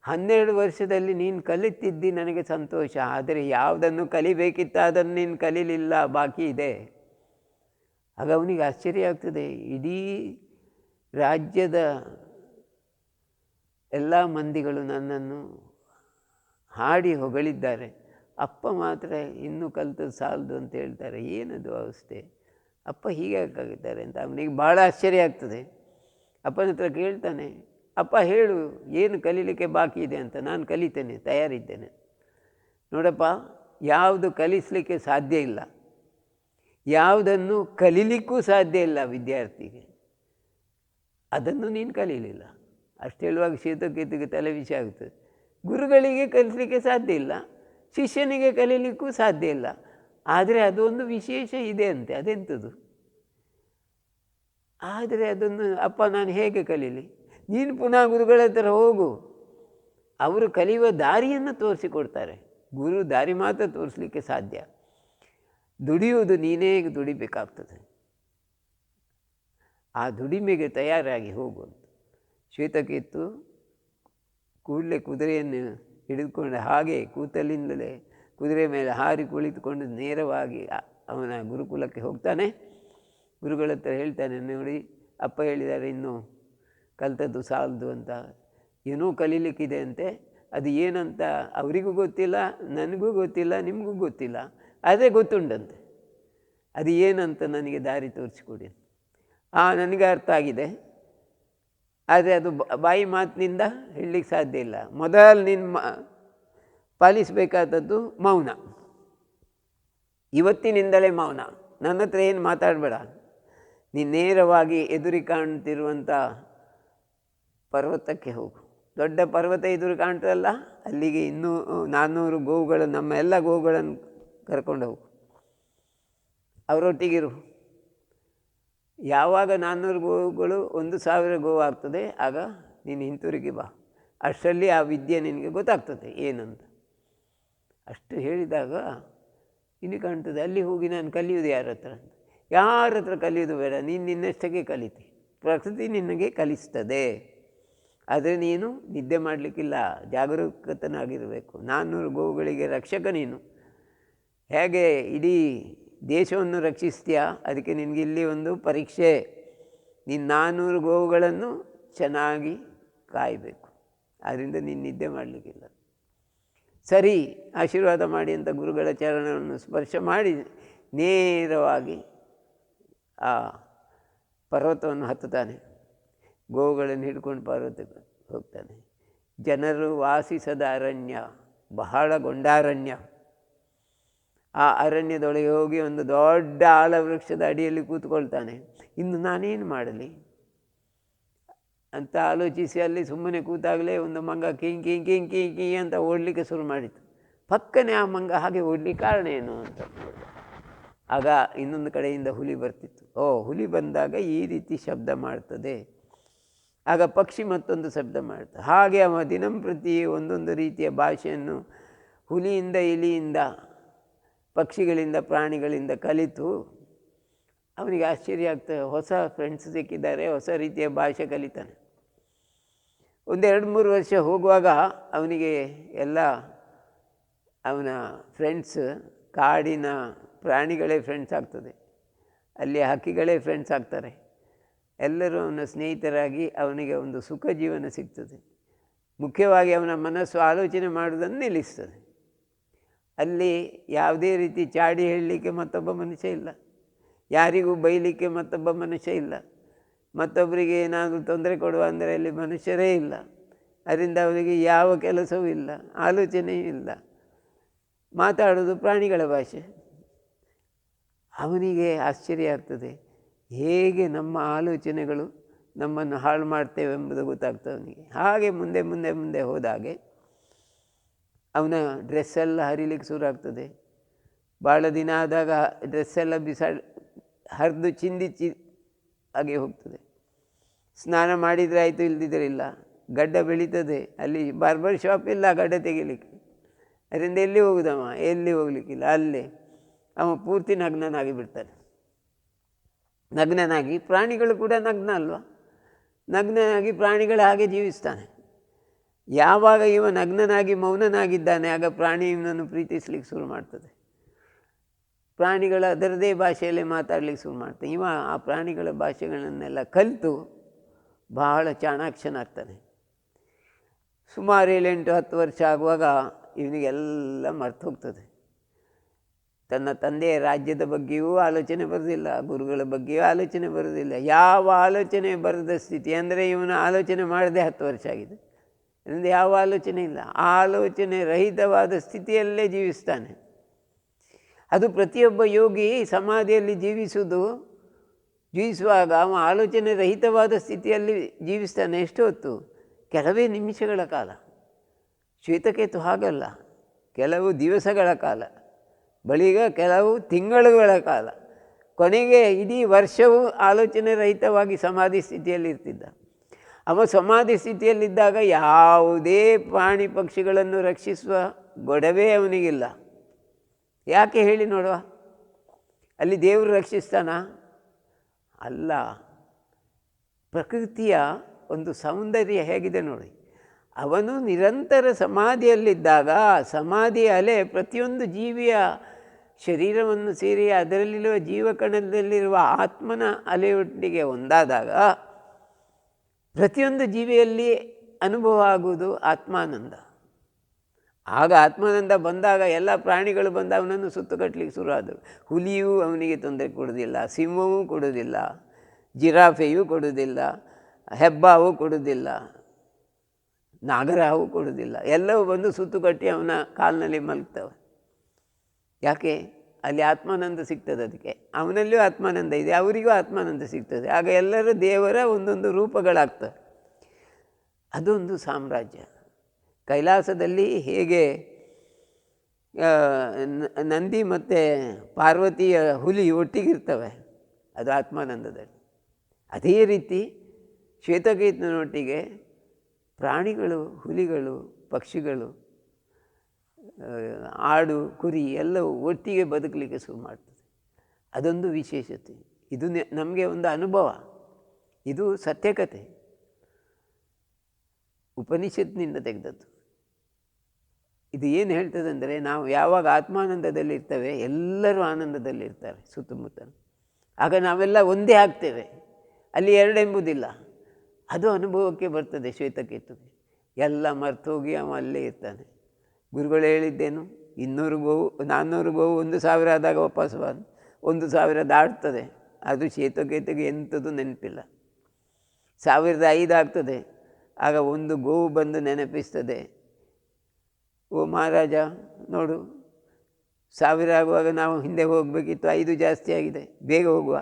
12 ವರ್ಷದಲ್ಲಿ ನೀನು ಕಲಿತಿದ್ದಿ ನನಗೆ ಸಂತೋಷ, ಆದರೆ ಯಾವುದನ್ನು ಕಲಿಬೇಕಿತ್ತ ಅದನ್ನು ನೀನು ಕಲೀಲಿಲ್ಲ, ಬಾಕಿ ಇದೆ. ಆಗ ಅವನಿಗೆ ಆಶ್ಚರ್ಯ ಆಗ್ತದೆ. ಇಡೀ ರಾಜ್ಯದ ಎಲ್ಲ ಮಂದಿಗಳು ನನ್ನನ್ನು ಹಾಡಿ ಹೊಗಳಿದ್ದಾರೆ, ಅಪ್ಪ ಮಾತ್ರ ಇನ್ನೂ ಕಲಿತದ್ದು ಸಾಲದು ಅಂತ ಹೇಳ್ತಾರೆ. ಏನದು ಅವಸ್ಥೆ, ಅಪ್ಪ ಹೀಗೆ ಆಗಿದ್ದಾರೆ ಅಂತ ಅವನಿಗೆ ಭಾಳ ಆಶ್ಚರ್ಯ ಆಗ್ತದೆ. ಅಪ್ಪನ ಹತ್ರ ಕೇಳ್ತಾನೆ, ಅಪ್ಪ ಹೇಳು ಏನು ಕಲೀಲಿಕ್ಕೆ ಬಾಕಿ ಇದೆ ಅಂತ. ನಾನು ಕಲಿತೇನೆ, ತಯಾರಿದ್ದೇನೆ. ನೋಡಪ್ಪ, ಯಾವುದು ಕಲಿಸಲಿಕ್ಕೆ ಸಾಧ್ಯ ಇಲ್ಲ, ಯಾವುದನ್ನು ಕಲೀಲಿಕ್ಕೂ ಸಾಧ್ಯ ಇಲ್ಲ ವಿದ್ಯಾರ್ಥಿಗೆ, ಅದನ್ನು ನೀನು ಕಲೀಲಿಲ್ಲ. ಅಷ್ಟು ಹೇಳುವಾಗ ಶ್ವೇತಕೇತುಗೆ ತಲೆ ವಿಷಯ ಆಗ್ತದೆ. ಗುರುಗಳಿಗೆ ಕಲಿಸಲಿಕ್ಕೆ ಸಾಧ್ಯ ಇಲ್ಲ, ಶಿಷ್ಯನಿಗೆ ಕಲೀಲಿಕ್ಕೂ ಸಾಧ್ಯ ಇಲ್ಲ, ಆದರೆ ಅದೊಂದು ವಿಶೇಷ ಇದೆ ಅಂತೆ. ಅದೆಂಥದ್ದು? ಆದರೆ ಅದನ್ನು ಅಪ್ಪ ನಾನು ಹೇಗೆ ಕಲೀಲಿ? ನೀನು ಪುನಃ ಗುರುಗಳ ಹತ್ರ ಹೋಗು, ಅವರು ಕಲಿಯುವ ದಾರಿಯನ್ನು ತೋರಿಸಿಕೊಡ್ತಾರೆ. ಗುರು ದಾರಿ ಮಾತ್ರ ತೋರಿಸಲಿಕ್ಕೆ ಸಾಧ್ಯ, ದುಡಿಯುವುದು ನೀನೇ ದುಡಿಬೇಕಾಗ್ತದೆ. ಆ ದುಡಿಮೆಗೆ ತಯಾರಾಗಿ ಹೋಗು ಅಂತ. ಶ್ವೇತಕೇತು ಕೂಡಲೇ ಕುದುರೆಯನ್ನು ಹಿಡಿದುಕೊಂಡು ಹಾಗೆ ಕೂತಲಿಂದಲೇ ಕುದುರೆ ಮೇಲೆ ಹಾರಿ ಕುಳಿತುಕೊಂಡು ನೇರವಾಗಿ ಅವನ ಗುರುಕುಲಕ್ಕೆ ಹೋಗ್ತಾನೆ. ಗುರುಗಳ ಹತ್ರ ಹೇಳ್ತಾನೆ, ನೋಡಿ ಅಪ್ಪ ಹೇಳಿದ್ದಾರೆ ಇನ್ನೂ ಕಲಿತದ್ದು ಸಾಲದು ಅಂತ, ಏನೋ ಕಲೀಲಿಕ್ಕಿದೆ ಅಂತೆ. ಅದು ಏನಂತ ಅವರಿಗೂ ಗೊತ್ತಿಲ್ಲ, ನನಗೂ ಗೊತ್ತಿಲ್ಲ, ನಿಮಗೂ ಗೊತ್ತಿಲ್ಲ, ಅದೇ ಗೊತ್ತುಂಟಂತೆ. ಅದು ಏನಂತ ನನಗೆ ದಾರಿ ತೋರಿಸಿಕೊಡಿ. ನನಗೆ ಅರ್ಥ ಆಗಿದೆ, ಆದರೆ ಅದು ಬಾಯಿ ಮಾತಿನಿಂದ ಹೇಳಲಿಕ್ಕೆ ಸಾಧ್ಯ ಇಲ್ಲ. ಮೊದಲು ನೀನು ಪಾಲಿಸಬೇಕಾದದ್ದು ಮೌನ. ಇವತ್ತಿನಿಂದಲೇ ಮೌನ, ನನ್ನ ಹತ್ರ ಏನು ಮಾತಾಡಬೇಡ. ನೀನು ನೇರವಾಗಿ ಎದುರಿ ಕಾಣ್ತಿರುವಂಥ ಪರ್ವತಕ್ಕೆ ಹೋಗು. ದೊಡ್ಡ ಪರ್ವತ ಎದುರು ಕಾಣ್ತಲ್ಲ, ಅಲ್ಲಿಗೆ 400 ಗೋವುಗಳು, ನಮ್ಮ ಎಲ್ಲ ಗೋವುಗಳನ್ನು ಕರ್ಕೊಂಡು ಹೋಗು, ಅವರೊಟ್ಟಿಗಿರು. ಯಾವಾಗ 400 ಗೋವುಗಳು 1000 ಗೋವು ಆಗ್ತದೆ, ಆಗ ನೀನು ಹಿಂತಿರುಗಿ ಬಾ. ಅಷ್ಟರಲ್ಲಿ ಆ ವಿದ್ಯೆ ನಿನಗೆ ಗೊತ್ತಾಗ್ತದೆ ಏನಂತ. ಅಷ್ಟು ಹೇಳಿದಾಗ ಇನ್ನು ಕಾಣ್ತದೆ, ಅಲ್ಲಿ ಹೋಗಿ ನಾನು ಕಲಿಯೋದು ಯಾರ ಹತ್ರ ಅಂತ. ಯಾರ ಹತ್ರ ಕಲಿಯೋದು ಬೇಡ, ನೀನು ನಿನ್ನಷ್ಟಕ್ಕೆ ಕಲಿತಿ, ಪ್ರಕೃತಿ ನಿನಗೆ ಕಲಿಸ್ತದೆ. ಆದರೆ ನೀನು ನಿದ್ದೆ ಮಾಡಲಿಕ್ಕಿಲ್ಲ, ಜಾಗರೂಕತನಾಗಿರಬೇಕು. 400 ಗೋವುಗಳಿಗೆ ರಕ್ಷಕ ನೀನು. ಹೇಗೆ ಇಡೀ ದೇಶವನ್ನು ರಕ್ಷಿಸ್ತೀಯಾ, ಅದಕ್ಕೆ ನಿನಗೆ ಇಲ್ಲಿ ಒಂದು ಪರೀಕ್ಷೆ. ನೀನು 400 ಗೋವುಗಳನ್ನು ಚೆನ್ನಾಗಿ ಕಾಯಬೇಕು, ಆದ್ದರಿಂದ ನೀನು ನಿದ್ದೆ ಮಾಡಲಿಕ್ಕಿಲ್ಲ. ಸರಿ, ಆಶೀರ್ವಾದ ಮಾಡಿ ಅಂತ ಗುರುಗಳ ಚರಣವನ್ನು ಸ್ಪರ್ಶ ಮಾಡಿ ನೇರವಾಗಿ ಆ ಪರ್ವತವನ್ನು ಹತ್ತುತ್ತಾನೆ. ಗೋವುಗಳನ್ನು ಹಿಡ್ಕೊಂಡು ಪರ್ವತಕ್ಕೆ ಹೋಗ್ತಾನೆ. ಜನರು ವಾಸಿಸದ ಅರಣ್ಯ, ಬಹಳ ಗೊಂಡಾರಣ್ಯ. ಆ ಅರಣ್ಯದೊಳಗೆ ಹೋಗಿ ಒಂದು ದೊಡ್ಡ ಆಲವೃಕ್ಷದ ಅಡಿಯಲ್ಲಿ ಕೂತ್ಕೊಳ್ತಾನೆ. ಇನ್ನು ನಾನೇನು ಮಾಡಲಿ ಅಂತ ಆಲೋಚಿಸಿ ಅಲ್ಲಿ ಸುಮ್ಮನೆ ಕೂತಾಗಲೇ ಒಂದು ಮಂಗ ಕಿಂಗ್ ಕಿಂಗ್ ಕಿಂಗ್ ಕಿಂಗ್ ಕಿ ಅಂತ ಓಡಲಿಕ್ಕೆ ಶುರು ಮಾಡಿತು. ಪಕ್ಕನೆ ಆ ಮಂಗ ಹಾಗೆ ಓಡಲಿಕ್ಕೆ ಕಾರಣ ಏನು ಅಂತ. ಆಗ ಇನ್ನೊಂದು ಕಡೆಯಿಂದ ಹುಲಿ ಬರ್ತಿತ್ತು. ಹುಲಿ ಬಂದಾಗ ಈ ರೀತಿ ಶಬ್ದ ಮಾಡ್ತದೆ. ಆಗ ಪಕ್ಷಿ ಮತ್ತೊಂದು ಶಬ್ದ ಮಾಡ್ತದೆ. ಹಾಗೆ ಅವ ದಿನಂಪ್ರತಿ ಒಂದೊಂದು ರೀತಿಯ ಭಾಷೆಯನ್ನು ಹುಲಿಯಿಂದ, ಇಲಿಯಿಂದ, ಪಕ್ಷಿಗಳಿಂದ, ಪ್ರಾಣಿಗಳಿಂದ ಕಲಿತು ಅವನಿಗೆ ಆಶ್ಚರ್ಯ ಆಗ್ತದೆ. ಹೊಸ ಫ್ರೆಂಡ್ಸ್ ಸಿಕ್ಕಿದ್ದಾರೆ, ಹೊಸ ರೀತಿಯ ಭಾಷೆ ಕಲಿತಾನೆ. ಒಂದು 2-3 ವರ್ಷ ಹೋಗುವಾಗ ಅವನಿಗೆ ಎಲ್ಲ ಅವನ ಫ್ರೆಂಡ್ಸ್ ಕಾಡಿನ ಪ್ರಾಣಿಗಳೇ ಫ್ರೆಂಡ್ಸ್ ಆಗ್ತದೆ, ಅಲ್ಲಿ ಹಕ್ಕಿಗಳೇ ಫ್ರೆಂಡ್ಸ್ ಆಗ್ತಾರೆ. ಎಲ್ಲರೂ ಅವನ ಸ್ನೇಹಿತರಾಗಿ ಅವನಿಗೆ ಒಂದು ಸುಖ ಜೀವನ ಸಿಗ್ತದೆ. ಮುಖ್ಯವಾಗಿ ಅವನ ಮನಸ್ಸು ಆಲೋಚನೆ ಮಾಡುವುದನ್ನು ನಿಲ್ಲಿಸ್ತದೆ. ಅಲ್ಲಿ ಯಾವುದೇ ರೀತಿ ಚಾಡಿ ಹೇಳಲಿಕ್ಕೆ ಮತ್ತೊಬ್ಬ ಮನುಷ್ಯ ಇಲ್ಲ, ಯಾರಿಗೂ ಬೈಲಿಕ್ಕೆ ಮತ್ತೊಬ್ಬ ಮನುಷ್ಯ ಇಲ್ಲ. ಮತ್ತೊಬ್ಬರಿಗೆ ಏನಾದರೂ ತೊಂದರೆ ಕೊಡುವ ಅಂದರೆ ಅಲ್ಲಿ ಮನುಷ್ಯರೇ ಇಲ್ಲ. ಅದರಿಂದ ಅವರಿಗೆ ಯಾವ ಕೆಲಸವೂ ಇಲ್ಲ, ಆಲೋಚನೆಯೂ ಇಲ್ಲ. ಮಾತಾಡೋದು ಪ್ರಾಣಿಗಳ ಭಾಷೆ. ಅವನಿಗೆ ಆಶ್ಚರ್ಯ ಆಗ್ತದೆ, ಹೇಗೆ ನಮ್ಮ ಆಲೋಚನೆಗಳು ನಮ್ಮನ್ನು ಹಾಳು ಮಾಡ್ತೇವೆ ಎಂಬುದು ಗೊತ್ತಾಗ್ತದೆ ಅವನಿಗೆ. ಹಾಗೆ ಮುಂದೆ ಮುಂದೆ ಮುಂದೆ ಹೋದಾಗೆ ಅವನ ಡ್ರೆಸ್ಸೆಲ್ಲ ಹರಿಲಿಕ್ಕೆ ಶುರು ಆಗ್ತದೆ. ಭಾಳ ದಿನ ಆದಾಗ ಡ್ರೆಸ್ಸೆಲ್ಲ ಹರಿದು ಚಿಂದಿ ಹಾಗೆ ಹೋಗ್ತದೆ. ಸ್ನಾನ ಮಾಡಿದರೆ ಆಯಿತು, ಇಲ್ದಿದ್ರೆ ಇಲ್ಲ. ಗಡ್ಡ ಬೆಳೀತದೆ, ಅಲ್ಲಿ ಬಾರ್ಬರ್ ಶಾಪ್ ಇಲ್ಲ ಗಡ್ಡ ತೆಗಿಲಿಕ್ಕೆ. ಅದರಿಂದ ಎಲ್ಲಿ ಹೋಗುದವ, ಎಲ್ಲಿ ಹೋಗ್ಲಿಕ್ಕಿಲ್ಲ. ಅಲ್ಲೇ ಅವ ಪೂರ್ತಿ ನಗ್ನನಾಗಿ ಬಿಡ್ತಾನೆ. ನಗ್ನನಾಗಿ, ಪ್ರಾಣಿಗಳು ಕೂಡ ನಗ್ನ ಅಲ್ವಾ, ನಗ್ನನಾಗಿ ಪ್ರಾಣಿಗಳು ಹಾಗೆ ಜೀವಿಸ್ತಾನೆ. ಯಾವಾಗ ಇವ ನಗ್ನನಾಗಿ ಮೌನನಾಗಿದ್ದಾನೆ ಆಗ ಪ್ರಾಣಿ ಇವನನ್ನು ಪ್ರೀತಿಸ್ಲಿಕ್ಕೆ ಶುರು ಮಾಡ್ತದೆ. ಪ್ರಾಣಿಗಳ ಅದರದೇ ಭಾಷೆಯಲ್ಲೇ ಮಾತಾಡ್ಲಿಕ್ಕೆ ಶುರು ಮಾಡ್ತಾನೆ. ಇವ ಆ ಪ್ರಾಣಿಗಳ ಭಾಷೆಗಳನ್ನೆಲ್ಲ ಕಲಿತು ಬಹಳ ಚಾಣಾಕ್ಷನಾಗ್ತಾನೆ. ಸುಮಾರು 7-8 ವರ್ಷ ಆಗುವಾಗ ಇವನಿಗೆಲ್ಲ ಮರ್ತು ಹೋಗ್ತದೆ. ತನ್ನ ತಂದೆಯ ರಾಜ್ಯದ ಬಗ್ಗೆಯೂ ಆಲೋಚನೆ ಬರೋದಿಲ್ಲ, ಗುರುಗಳ ಬಗ್ಗೆಯೂ ಆಲೋಚನೆ ಬರೋದಿಲ್ಲ. ಯಾವ ಆಲೋಚನೆ ಬರದ ಸ್ಥಿತಿ ಅಂದರೆ ಇವನು ಆಲೋಚನೆ ಮಾಡದೆ 10 ವರ್ಷ ಆಗಿದೆ. ಅದರಿಂದ ಯಾವ ಆಲೋಚನೆ ಇಲ್ಲ, ಆಲೋಚನೆ ರಹಿತವಾದ ಸ್ಥಿತಿಯಲ್ಲೇ ಜೀವಿಸ್ತಾನೆ. ಅದು ಪ್ರತಿಯೊಬ್ಬ ಯೋಗಿ ಸಮಾಧಿಯಲ್ಲಿ ಜೀವಿಸುವಾಗ ಅವ ಆಲೋಚನೆ ರಹಿತವಾದ ಸ್ಥಿತಿಯಲ್ಲಿ ಜೀವಿಸ್ತಾನೆ. ಎಷ್ಟು ಹೊತ್ತು? ಕೆಲವೇ ನಿಮಿಷಗಳ ಕಾಲ. ಶ್ವೇತಕೇತು ಹಾಗಲ್ಲ, ಕೆಲವು ದಿವಸಗಳ ಕಾಲ, ಬಳಿಗ ಕೆಲವು ತಿಂಗಳುಗಳ ಕಾಲ, ಕೊನೆಗೆ ಇಡೀ ವರ್ಷವೂ ಆಲೋಚನೆ ರಹಿತವಾಗಿ ಸಮಾಧಿ ಸ್ಥಿತಿಯಲ್ಲಿ ಇರ್ತಿದ್ದ. ಅವ ಸಮಾಧಿ ಸ್ಥಿತಿಯಲ್ಲಿದ್ದಾಗ ಯಾವುದೇ ಪ್ರಾಣಿ ಪಕ್ಷಿಗಳನ್ನು ರಕ್ಷಿಸುವ ಗೊಡವೆ ಅವನಿಗಿಲ್ಲ. ಯಾಕೆ ಹೇಳಿ ನೋಡುವ? ಅಲ್ಲಿ ದೇವರು ರಕ್ಷಿಸ್ತಾನ? ಅಲ್ಲ. ಪ್ರಕೃತಿಯ ಒಂದು ಸೌಂದರ್ಯ ಹೇಗಿದೆ ನೋಡಿ. ಅವನು ನಿರಂತರ ಸಮಾಧಿಯಲ್ಲಿದ್ದಾಗ ಸಮಾಧಿಯ ಅಲೆ ಪ್ರತಿಯೊಂದು ಜೀವಿಯ ಶರೀರವನ್ನು ಸೇರಿ ಅದರಲ್ಲಿರುವ ಜೀವಕಣದಲ್ಲಿರುವ ಆತ್ಮನ ಅಲೆಯೊಟ್ಟಿಗೆ ಒಂದಾದಾಗ ಪ್ರತಿಯೊಂದು ಜೀವಿಯಲ್ಲಿ ಅನುಭವ ಆಗುವುದು ಆತ್ಮಾನಂದ. ಆಗ ಆತ್ಮಾನಂದ ಬಂದಾಗ ಎಲ್ಲ ಪ್ರಾಣಿಗಳು ಬಂದು ಅವನನ್ನು ಸುತ್ತು ಕಟ್ಟಲಿಕ್ಕೆ ಶುರು ಆದವು. ಹುಲಿಯೂ ಅವನಿಗೆ ತೊಂದರೆ ಕೊಡೋದಿಲ್ಲ, ಸಿಂಹವೂ ಕೊಡೋದಿಲ್ಲ, ಜಿರಾಫೆಯೂ ಕೊಡೋದಿಲ್ಲ, ಹೆಬ್ಬಾವು ಕೊಡೋದಿಲ್ಲ, ನಾಗರಹಾವು ಕೊಡೋದಿಲ್ಲ. ಎಲ್ಲವೂ ಬಂದು ಸುತ್ತು ಕಟ್ಟಿ ಅವನ ಕಾಲಿನಲ್ಲಿ ಮಲಗ್ತವೆ. ಯಾಕೆ? ಅಲ್ಲಿ ಆತ್ಮಾನಂದ ಸಿಗ್ತದೆ. ಅದಕ್ಕೆ ಅವನಲ್ಲಿಯೂ ಆತ್ಮಾನಂದ ಇದೆ, ಅವರಿಗೂ ಆತ್ಮಾನಂದ ಸಿಗ್ತದೆ. ಆಗ ಎಲ್ಲರೂ ದೇವರ ಒಂದೊಂದು ರೂಪಗಳಾಗ್ತವೆ. ಅದೊಂದು ಸಾಮ್ರಾಜ್ಯ. ಕೈಲಾಸದಲ್ಲಿ ಹೇಗೆ ನಂದಿ ಮತ್ತು ಪಾರ್ವತಿಯ ಹುಲಿ ಒಟ್ಟಿಗಿರ್ತವೆ, ಅದು ಆತ್ಮಾನಂದದಲ್ಲಿ. ಅದೇ ರೀತಿ ಶ್ವೇತಕೇತನೊಟ್ಟಿಗೆ ಪ್ರಾಣಿಗಳು, ಹುಲಿಗಳು, ಪಕ್ಷಿಗಳು, ಆಡು, ಕುರಿ ಎಲ್ಲವೂ ಒಟ್ಟಿಗೆ ಬದುಕಲಿಕ್ಕೆ ಶುರು ಮಾಡ್ತದೆ. ಅದೊಂದು ವಿಶೇಷತೆ. ಇದು ನಮಗೆ ಒಂದು ಅನುಭವ. ಇದು ಸತ್ಯಕತೆ, ಉಪನಿಷತ್ನಿಂದ ತೆಗೆದದ್ದು. ಇದು ಏನು ಹೇಳ್ತದೆ ಅಂದರೆ, ನಾವು ಯಾವಾಗ ಆತ್ಮಾನಂದದಲ್ಲಿರ್ತೇವೆ ಎಲ್ಲರೂ ಆನಂದದಲ್ಲಿರ್ತಾರೆ ಸುತ್ತಮುತ್ತ. ಆಗ ನಾವೆಲ್ಲ ಒಂದೇ ಆಗ್ತೇವೆ, ಅಲ್ಲಿ ಎರಡೆಂಬುದಿಲ್ಲ. ಅದು ಅನುಭವಕ್ಕೆ ಬರ್ತದೆ ಶ್ವೇತಕೇತುಗೆ. ಎಲ್ಲ ಮರ್ತೋಗಿ ಅವ ಅಲ್ಲೇ ಇರ್ತಾನೆ. ಗುರುಗಳು ಹೇಳಿದ್ದೇನು? 200 ಗೋವು 400 ಗೋವು 1000 ಆದಾಗ ವಾಪಸ್ 1000 ದಾಟ್ತದೆ. ಅದು ಶ್ವೇತಕೇತುಗೆ ಎಂಥದ್ದು ನೆನಪಿಲ್ಲ. 1005 ಆಗ್ತದೆ, ಆಗ ಒಂದು ಗೋವು ಬಂದು ನೆನಪಿಸ್ತದೆ, ಓ ಮಹಾರಾಜ ನೋಡು, 1000 ಆಗುವಾಗ ನಾವು ಹಿಂದೆ ಹೋಗಬೇಕಿತ್ತು, 5 ಜಾಸ್ತಿ ಆಗಿದೆ, ಬೇಗ ಹೋಗುವ,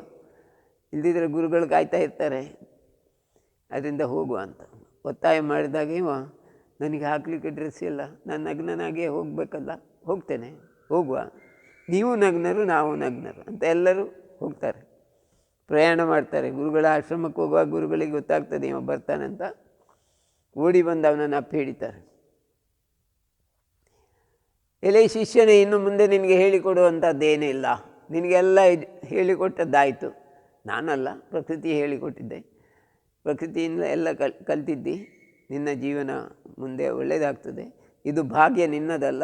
ಇಲ್ದಿದ್ರೆ ಗುರುಗಳು ಕಾಯ್ತಾ ಇರ್ತಾರೆ, ಅದರಿಂದ ಹೋಗುವ ಅಂತ ಒತ್ತಾಯ ಮಾಡಿದಾಗ ಇವ, ನನಗೆ ಹಾಕಲಿಕ್ಕೆ ಡ್ರೆಸ್ ಇಲ್ಲ, ನಾನು ನಗ್ನನಾಗಿಯೇ ಹೋಗಬೇಕಲ್ಲ, ಹೋಗ್ತೇನೆ, ಹೋಗುವ, ನೀವು ನಗ್ನರು ನಾವು ನಗ್ನರು ಅಂತ ಎಲ್ಲರೂ ಹೋಗ್ತಾರೆ, ಪ್ರಯಾಣ ಮಾಡ್ತಾರೆ. ಗುರುಗಳ ಆಶ್ರಮಕ್ಕೆ ಹೋಗುವಾಗ ಗುರುಗಳಿಗೆ ಗೊತ್ತಾಗ್ತದೆ ಇವ ಬರ್ತಾನಂತ. ಓಡಿ ಬಂದು ಅವನನ್ನು ಅಪ್ಪಿ ಹಿಡಿತಾರೆ. ಎಲೆ ಶಿಷ್ಯನೇ, ಇನ್ನು ಮುಂದೆ ನಿನಗೆ ಹೇಳಿಕೊಡುವಂಥದ್ದೇನಿಲ್ಲ, ನಿನಗೆಲ್ಲ ಹೇಳಿಕೊಟ್ಟದ್ದಾಯಿತು. ನಾನಲ್ಲ, ಪ್ರಕೃತಿ ಹೇಳಿಕೊಟ್ಟಿದ್ದೆ. ಪ್ರಕೃತಿಯಿಂದ ಎಲ್ಲ ಕಲ್ತಿದ್ದಿ. ನಿನ್ನ ಜೀವನ ಮುಂದೆ ಒಳ್ಳೆಯದಾಗ್ತದೆ. ಇದು ಭಾಗ್ಯ ನಿನ್ನದಲ್ಲ,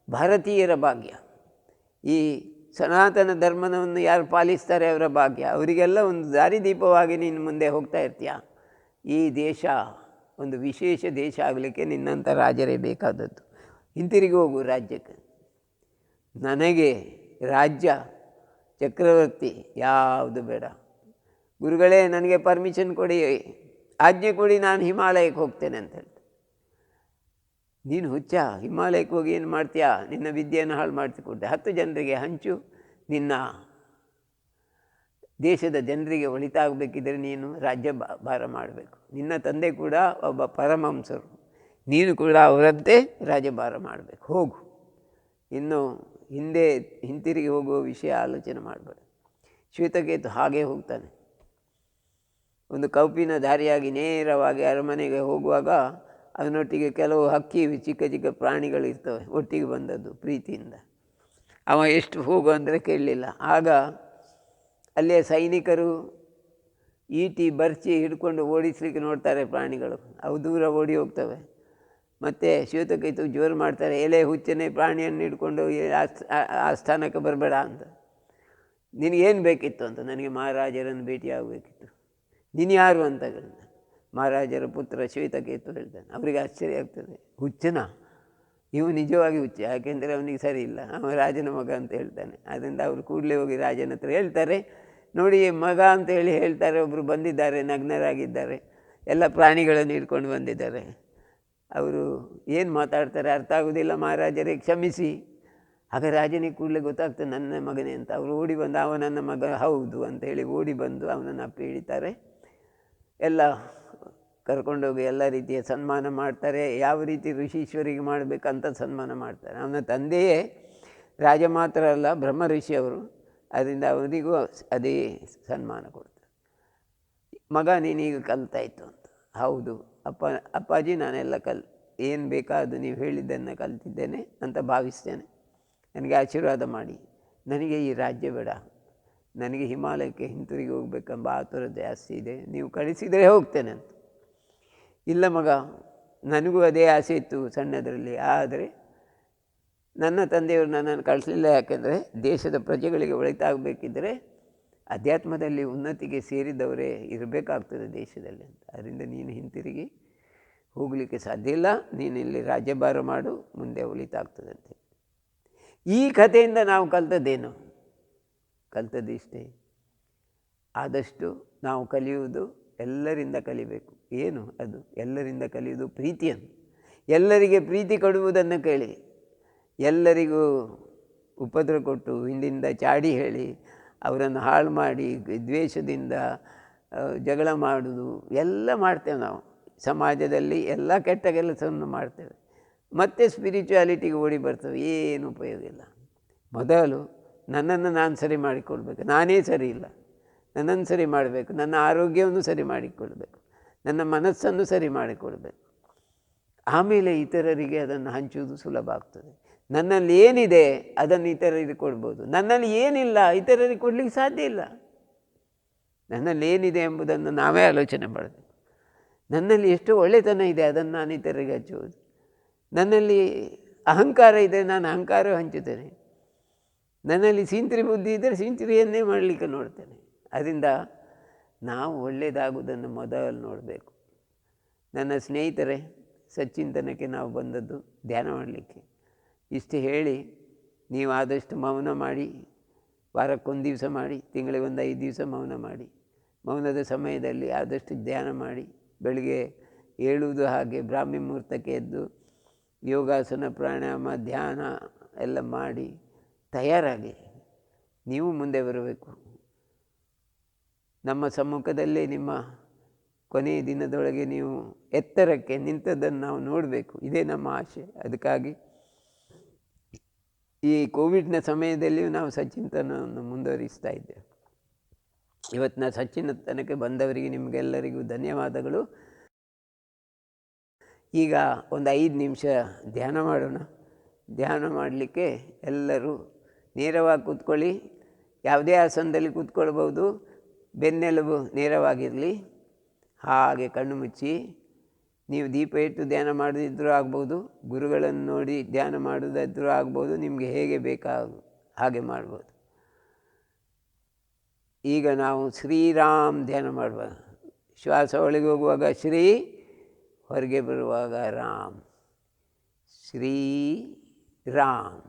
ಭಾರತೀಯರ ಭಾಗ್ಯ. ಈ ಸನಾತನ ಧರ್ಮವನ್ನು ಯಾರು ಪಾಲಿಸ್ತಾರೆ ಅವರ ಭಾಗ್ಯ. ಅವರಿಗೆಲ್ಲ ಒಂದು ದಾರಿದೀಪವಾಗಿ ನೀನು ಮುಂದೆ ಹೋಗ್ತಾ ಇರ್ತೀಯ. ಈ ದೇಶ ಒಂದು ವಿಶೇಷ ದೇಶ ಆಗಲಿಕ್ಕೆ ನಿನ್ನಂಥ ರಾಜರೇ ಬೇಕಾದದ್ದು. ಹಿಂತಿರುಗಿ ಹೋಗು ರಾಜ್ಯಕ್ಕೆ. ನನಗೆ ರಾಜ್ಯ, ಚಕ್ರವರ್ತಿ ಯಾವುದು ಬೇಡ. ಗುರುಗಳೇ ನನಗೆ ಪರ್ಮಿಷನ್ ಕೊಡಿ, ಆಜ್ಞೆ ಕೊಡಿ, ನಾನು ಹಿಮಾಲಯಕ್ಕೆ ಹೋಗ್ತೇನೆ ಅಂತ ಹೇಳ್ತಾರೆ. ನೀನು ಹುಚ್ಚ, ಹಿಮಾಲಯಕ್ಕೆ ಹೋಗಿ ಏನು ಮಾಡ್ತೀಯಾ? ನಿನ್ನ ವಿದ್ಯೆಯನ್ನು ಹಾಳು ಮಾಡಿಸಿಕೊಡ್ತೆ. 10 ಜನರಿಗೆ ಹಂಚು, ನಿನ್ನ ದೇಶದ ಜನರಿಗೆ ಒಳಿತಾಗಬೇಕಿದ್ದರೆ ನೀನು ರಾಜ್ಯ ಭಾರ ಮಾಡಬೇಕು. ನಿನ್ನ ತಂದೆ ಕೂಡ ಒಬ್ಬ ಪರಮಹಂಸರು, ನೀನು ಕೂಡ ಅವರಂತೆ ರಾಜ್ಯಭಾರ ಮಾಡಬೇಕು. ಹೋಗು, ಇನ್ನು ಹಿಂದೆ ಹಿಂತಿರುಗಿ ಹೋಗುವ ವಿಷಯ ಆಲೋಚನೆ ಮಾಡಬೇಡ. ಶ್ವೇತಕೇತು ಹಾಗೆ ಹೋಗ್ತಾನೆ. ಒಂದು ಕೌಪಿನ ದಾರಿಯಾಗಿ ನೇರವಾಗಿ ಅರಮನೆಗೆ ಹೋಗುವಾಗ ಅದನ್ನೊಟ್ಟಿಗೆ ಕೆಲವು ಹಕ್ಕಿ ಚಿಕ್ಕ ಚಿಕ್ಕ ಪ್ರಾಣಿಗಳಿರ್ತವೆ, ಒಟ್ಟಿಗೆ ಬಂದದ್ದು ಪ್ರೀತಿಯಿಂದ. ಅವ ಎಷ್ಟು ಹೋಗು ಅಂದರೆ ಕೇಳಲಿಲ್ಲ. ಆಗ ಅಲ್ಲಿಯ ಸೈನಿಕರು ಈಟಿ ಬರ್ಚಿ ಹಿಡ್ಕೊಂಡು ಓಡಿಸ್ಲಿಕ್ಕೆ ನೋಡ್ತಾರೆ ಪ್ರಾಣಿಗಳು, ಅವು ದೂರ ಓಡಿ ಹೋಗ್ತವೆ. ಮತ್ತು ಶ್ವೇತಕೇತು ಜೋರು ಮಾಡ್ತಾರೆ, ಎಲೆ ಹುಚ್ಚನೆ ಪ್ರಾಣಿಯನ್ನು ಹಿಡ್ಕೊಂಡು ಆ ಸ್ಥಾನಕ್ಕೆ ಬರಬೇಡ ಅಂತ. ನಿನಗೇನು ಬೇಕಿತ್ತು ಅಂತ. ನನಗೆ ಮಹಾರಾಜರನ್ನು ಭೇಟಿಯಾಗಬೇಕಿತ್ತು. ನೀನು ಯಾರು ಅಂತ ಹೇಳಿದ. ಮಹಾರಾಜರ ಪುತ್ರ ಶ್ವೇತಕೇತು ಹೇಳ್ತಾನೆ. ಅವರಿಗೆ ಆಶ್ಚರ್ಯ ಆಗ್ತದೆ, ಹುಚ್ಚನ ಇವು ನಿಜವಾಗಿ ಹುಚ್ಚ, ಯಾಕೆಂದರೆ ಅವನಿಗೆ ಸರಿ ಇಲ್ಲ, ಅವ ರಾಜನ ಮಗ ಅಂತ ಹೇಳ್ತಾನೆ. ಅದರಿಂದ ಅವರು ಕೂಡಲೇ ಹೋಗಿ ರಾಜನ ಹತ್ರ ಹೇಳ್ತಾರೆ, ನೋಡಿ ಮಗ ಅಂತ ಹೇಳ್ತಾರೆ, ಒಬ್ಬರು ಬಂದಿದ್ದಾರೆ, ನಗ್ನರಾಗಿದ್ದಾರೆ, ಎಲ್ಲ ಪ್ರಾಣಿಗಳನ್ನು ಹಿಡ್ಕೊಂಡು ಬಂದಿದ್ದಾರೆ. ಅವರು ಏನು ಮಾತಾಡ್ತಾರೆ ಅರ್ಥ ಆಗೋದಿಲ್ಲ. ಮಹಾರಾಜರೇ ಕ್ಷಮಿಸಿ. ಆಗ ರಾಜನಿಗೆ ಕೂಡಲೇ ಗೊತ್ತಾಗ್ತದೆ ನನ್ನ ಮಗನೇ ಅಂತ. ಅವರು ಓಡಿ ಬಂದು ಅವ ನನ್ನ ಮಗ ಹೌದು ಅಂತೇಳಿ ಓಡಿ ಬಂದು ಅವನನ್ನು ಅಪ್ಪಿ ಹಿಡಿತಾರೆ. ಎಲ್ಲ ಕರ್ಕೊಂಡೋಗಿ ಎಲ್ಲ ರೀತಿಯ ಸನ್ಮಾನ ಮಾಡ್ತಾರೆ. ಯಾವ ರೀತಿ ಋಷೀಶ್ವರಿಗೆ ಮಾಡಬೇಕಂತ ಸನ್ಮಾನ ಮಾಡ್ತಾರೆ. ಅವನ ತಂದೆಯೇ ರಾಜ ಮಾತ್ರ ಅಲ್ಲ, ಬ್ರಹ್ಮ ಋಷಿ ಅವರು. ಅದರಿಂದ ಅವನಿಗೂ ಅದೇ ಸನ್ಮಾನ ಕೊಡ್ತಾರೆ. ಮಗ ನೀನೀಗ ಕಲ್ತಾಯಿತು ಅಂತ. ಹೌದು ಅಪ್ಪಾಜಿ, ನಾನೆಲ್ಲ ಏನು ಬೇಕಾದ ನೀವು ಹೇಳಿದ್ದನ್ನು ಕಲ್ತಿದ್ದೇನೆ ಅಂತ ಭಾವಿಸ್ತೇನೆ. ನನಗೆ ಆಶೀರ್ವಾದ ಮಾಡಿ. ನನಗೆ ಈ ರಾಜ್ಯ ಬೇಡ, ನನಗೆ ಹಿಮಾಲಯಕ್ಕೆ ಹಿಂತಿರುಗಿ ಹೋಗ್ಬೇಕೆಂಬ ಆತುರ ಜಾಸ್ತಿ ಇದೆ, ನೀವು ಕಳಿಸಿದರೆ ಹೋಗ್ತೇನೆ ಅಂತ. ಇಲ್ಲ ಮಗ, ನನಗೂ ಅದೇ ಆಸೆ ಇತ್ತು ಸಣ್ಣದರಲ್ಲಿ, ಆದರೆ ನನ್ನ ತಂದೆಯವರು ನನ್ನನ್ನು ಕಳಿಸಲಿಲ್ಲ. ಯಾಕೆಂದರೆ ದೇಶದ ಪ್ರಜೆಗಳಿಗೆ ಒಳಿತಾಗಬೇಕಿದ್ದರೆ ಅಧ್ಯಾತ್ಮದಲ್ಲಿ ಉನ್ನತಿಗೆ ಸೇರಿದವರೇ ಇರಬೇಕಾಗ್ತದೆ ದೇಶದಲ್ಲಿ ಅಂತ. ಅದರಿಂದ ನೀನು ಹಿಂತಿರುಗಿ ಹೋಗಲಿಕ್ಕೆ ಸಾಧ್ಯ ಇಲ್ಲ, ನೀನು ಇಲ್ಲಿ ರಾಜ್ಯಭಾರ ಮಾಡು, ಮುಂದೆ ಒಳಿತಾಗ್ತದಂತೆ. ಈ ಕಥೆಯಿಂದ ನಾವು ಕಲ್ತದ್ದೇನು? ಕಲ್ತದ್ದಿಷ್ಟೇ, ಆದಷ್ಟು ನಾವು ಕಲಿಯುವುದು ಎಲ್ಲರಿಂದ ಕಲಿಬೇಕು. ಏನು ಅದು? ಎಲ್ಲರಿಂದ ಕಲಿಯುವುದು ಪ್ರೀತಿಯನ್ನು. ಎಲ್ಲರಿಗೆ ಪ್ರೀತಿ ಕೊಡುವುದನ್ನು ಕೇಳಿ, ಎಲ್ಲರಿಗೂ ಉಪದ್ರ ಕೊಟ್ಟು ಹಿಂದಿಂದ ಚಾಡಿ ಹೇಳಿ ಅವರನ್ನು ಹಾಳು ಮಾಡಿ ದ್ವೇಷದಿಂದ ಜಗಳ ಮಾಡುವುದು ಎಲ್ಲ ಮಾಡ್ತೇವೆ ನಾವು. ಸಮಾಜದಲ್ಲಿ ಎಲ್ಲ ಕೆಟ್ಟ ಕೆಲಸವನ್ನು ಮಾಡ್ತೇವೆ, ಮತ್ತು ಸ್ಪಿರಿಚುಯಾಲಿಟಿಗೆ ಓಡಿ ಬರ್ತವೆ. ಏನು ಉಪಯೋಗ ಇಲ್ಲ. ಮೊದಲು ನನ್ನನ್ನು ನಾನು ಸರಿ ಮಾಡಿಕೊಳ್ಬೇಕು. ನಾನೇ ಸರಿ ಇಲ್ಲ, ನನ್ನನ್ನು ಸರಿ ಮಾಡಬೇಕು. ನನ್ನ ಆರೋಗ್ಯವನ್ನು ಸರಿ ಮಾಡಿಕೊಳ್ಬೇಕು, ನನ್ನ ಮನಸ್ಸನ್ನು ಸರಿ ಮಾಡಿಕೊಳ್ಬೇಕು. ಆಮೇಲೆ ಇತರರಿಗೆ ಅದನ್ನು ಹಂಚುವುದು ಸುಲಭ ಆಗ್ತದೆ. ನನ್ನಲ್ಲಿ ಏನಿದೆ ಅದನ್ನು ಇತರರಿಗೆ ಕೊಡ್ಬೋದು. ನನ್ನಲ್ಲಿ ಏನಿಲ್ಲ ಇತರರಿಗೆ ಕೊಡಲಿಕ್ಕೆ ಸಾಧ್ಯ ಇಲ್ಲ. ನನ್ನಲ್ಲಿ ಏನಿದೆ ಎಂಬುದನ್ನು ನಾವೇ ಆಲೋಚನೆ ಮಾಡಬೇಕು. ನನ್ನಲ್ಲಿ ಎಷ್ಟು ಒಳ್ಳೆತನ ಇದೆ ಅದನ್ನು ನಾನು ಇತರರಿಗೆ ಹಂಚುವುದು. ನನ್ನಲ್ಲಿ ಅಹಂಕಾರ ಇದೆ, ನಾನು ಅಹಂಕಾರ ಹಂಚುತ್ತೇನೆ. ನನ್ನಲ್ಲಿ ಸಿಂತ್ರಿ ಬುದ್ಧಿ ಇದ್ದರೆ ಸಿಂತ್ರಿಯನ್ನೇ ಮಾಡಲಿಕ್ಕೆ ನೋಡ್ತೇನೆ. ಅದರಿಂದ ನಾವು ಒಳ್ಳೆಯದಾಗುವುದನ್ನು ಮೊದಲು ನೋಡಬೇಕು. ನನ್ನ ಸ್ನೇಹಿತರೇ, ಸಚ್ಚಿಂತನಕ್ಕೆ ನಾವು ಬಂದದ್ದು ಧ್ಯಾನ ಮಾಡಲಿಕ್ಕೆ. ಇಷ್ಟು ಹೇಳಿ ನೀವು ಆದಷ್ಟು ಮೌನ ಮಾಡಿ, ವಾರಕ್ಕೊಂದು ದಿವಸ ಮಾಡಿ, ತಿಂಗಳಿಗೆ ಒಂದು 5 ದಿವಸ ಮೌನ ಮಾಡಿ. ಮೌನದ ಸಮಯದಲ್ಲಿ ಆದಷ್ಟು ಧ್ಯಾನ ಮಾಡಿ. ಬೆಳಗ್ಗೆ ಏಳುವುದು ಹಾಗೆ ಬ್ರಾಹ್ಮಿ ಮುಹೂರ್ತಕ್ಕೆ ಎದ್ದು ಯೋಗಾಸನ, ಪ್ರಾಣಾಯಾಮ, ಧ್ಯಾನ ಎಲ್ಲ ಮಾಡಿ ತಯಾರಾಗಿ ನೀವು ಮುಂದೆ ಬರಬೇಕು. ನಮ್ಮ ಸಮ್ಮುಖದಲ್ಲೇ ನಿಮ್ಮ ಕೊನೆಯ ದಿನದೊಳಗೆ ನೀವು ಎತ್ತರಕ್ಕೆ ನಿಂತದ್ದನ್ನು ನಾವು ನೋಡಬೇಕು. ಇದೇ ನಮ್ಮ ಆಶೆ. ಅದಕ್ಕಾಗಿ ಈ ಕೋವಿಡ್ನ ಸಮಯದಲ್ಲಿಯೂ ನಾವು ಸಚ್ಚಿಂತನವನ್ನು ಮುಂದುವರಿಸ್ತಾ ಇದ್ದೇವೆ. ಇವತ್ತಿನ ಸಚ್ಚಿಂತನಕ್ಕೆ ಬಂದವರಿಗೆ ನಿಮಗೆಲ್ಲರಿಗೂ ಧನ್ಯವಾದಗಳು. ಈಗ ಒಂದು 5 ನಿಮಿಷ ಧ್ಯಾನ ಮಾಡೋಣ. ಧ್ಯಾನ ಮಾಡಲಿಕ್ಕೆ ಎಲ್ಲರೂ ನೇರವಾಗಿ ಕೂತ್ಕೊಳ್ಳಿ. ಯಾವುದೇ ಆಸನದಲ್ಲಿ ಕೂತ್ಕೊಳ್ಬೋದು. ಬೆನ್ನೆಲುಬು ನೇರವಾಗಿರಲಿ. ಹಾಗೆ ಕಣ್ಣು ಮುಚ್ಚಿ, ನೀವು ದೀಪ ಇಟ್ಟು ಧ್ಯಾನ ಮಾಡೋದಿದ್ರೂ ಆಗ್ಬೋದು, ಗುರುಗಳನ್ನು ನೋಡಿ ಧ್ಯಾನ ಮಾಡೋದಾದ್ರೂ ಆಗ್ಬೋದು, ನಿಮಗೆ ಹೇಗೆ ಬೇಕಾಗ ಹಾಗೆ ಮಾಡ್ಬೋದು. ಈಗ ನಾವು ಶ್ರೀರಾಮ್ ಧ್ಯಾನ ಮಾಡುವ. ಶ್ವಾಸ ಒಳಗೆ ಹೋಗುವಾಗ ಶ್ರೀ, ಹೊರಗೆ ಬರುವಾಗ ರಾಮ್. ಶ್ರೀ ರಾಮ್.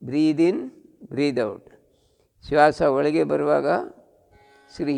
ಬ್ರೀದ್ ಇನ್, ಬ್ರೀದ್ ಔಟ್. ಶ್ವಾಸ ಒಳಗೆ ಬರುವಾಗ ಶ್ರೀ,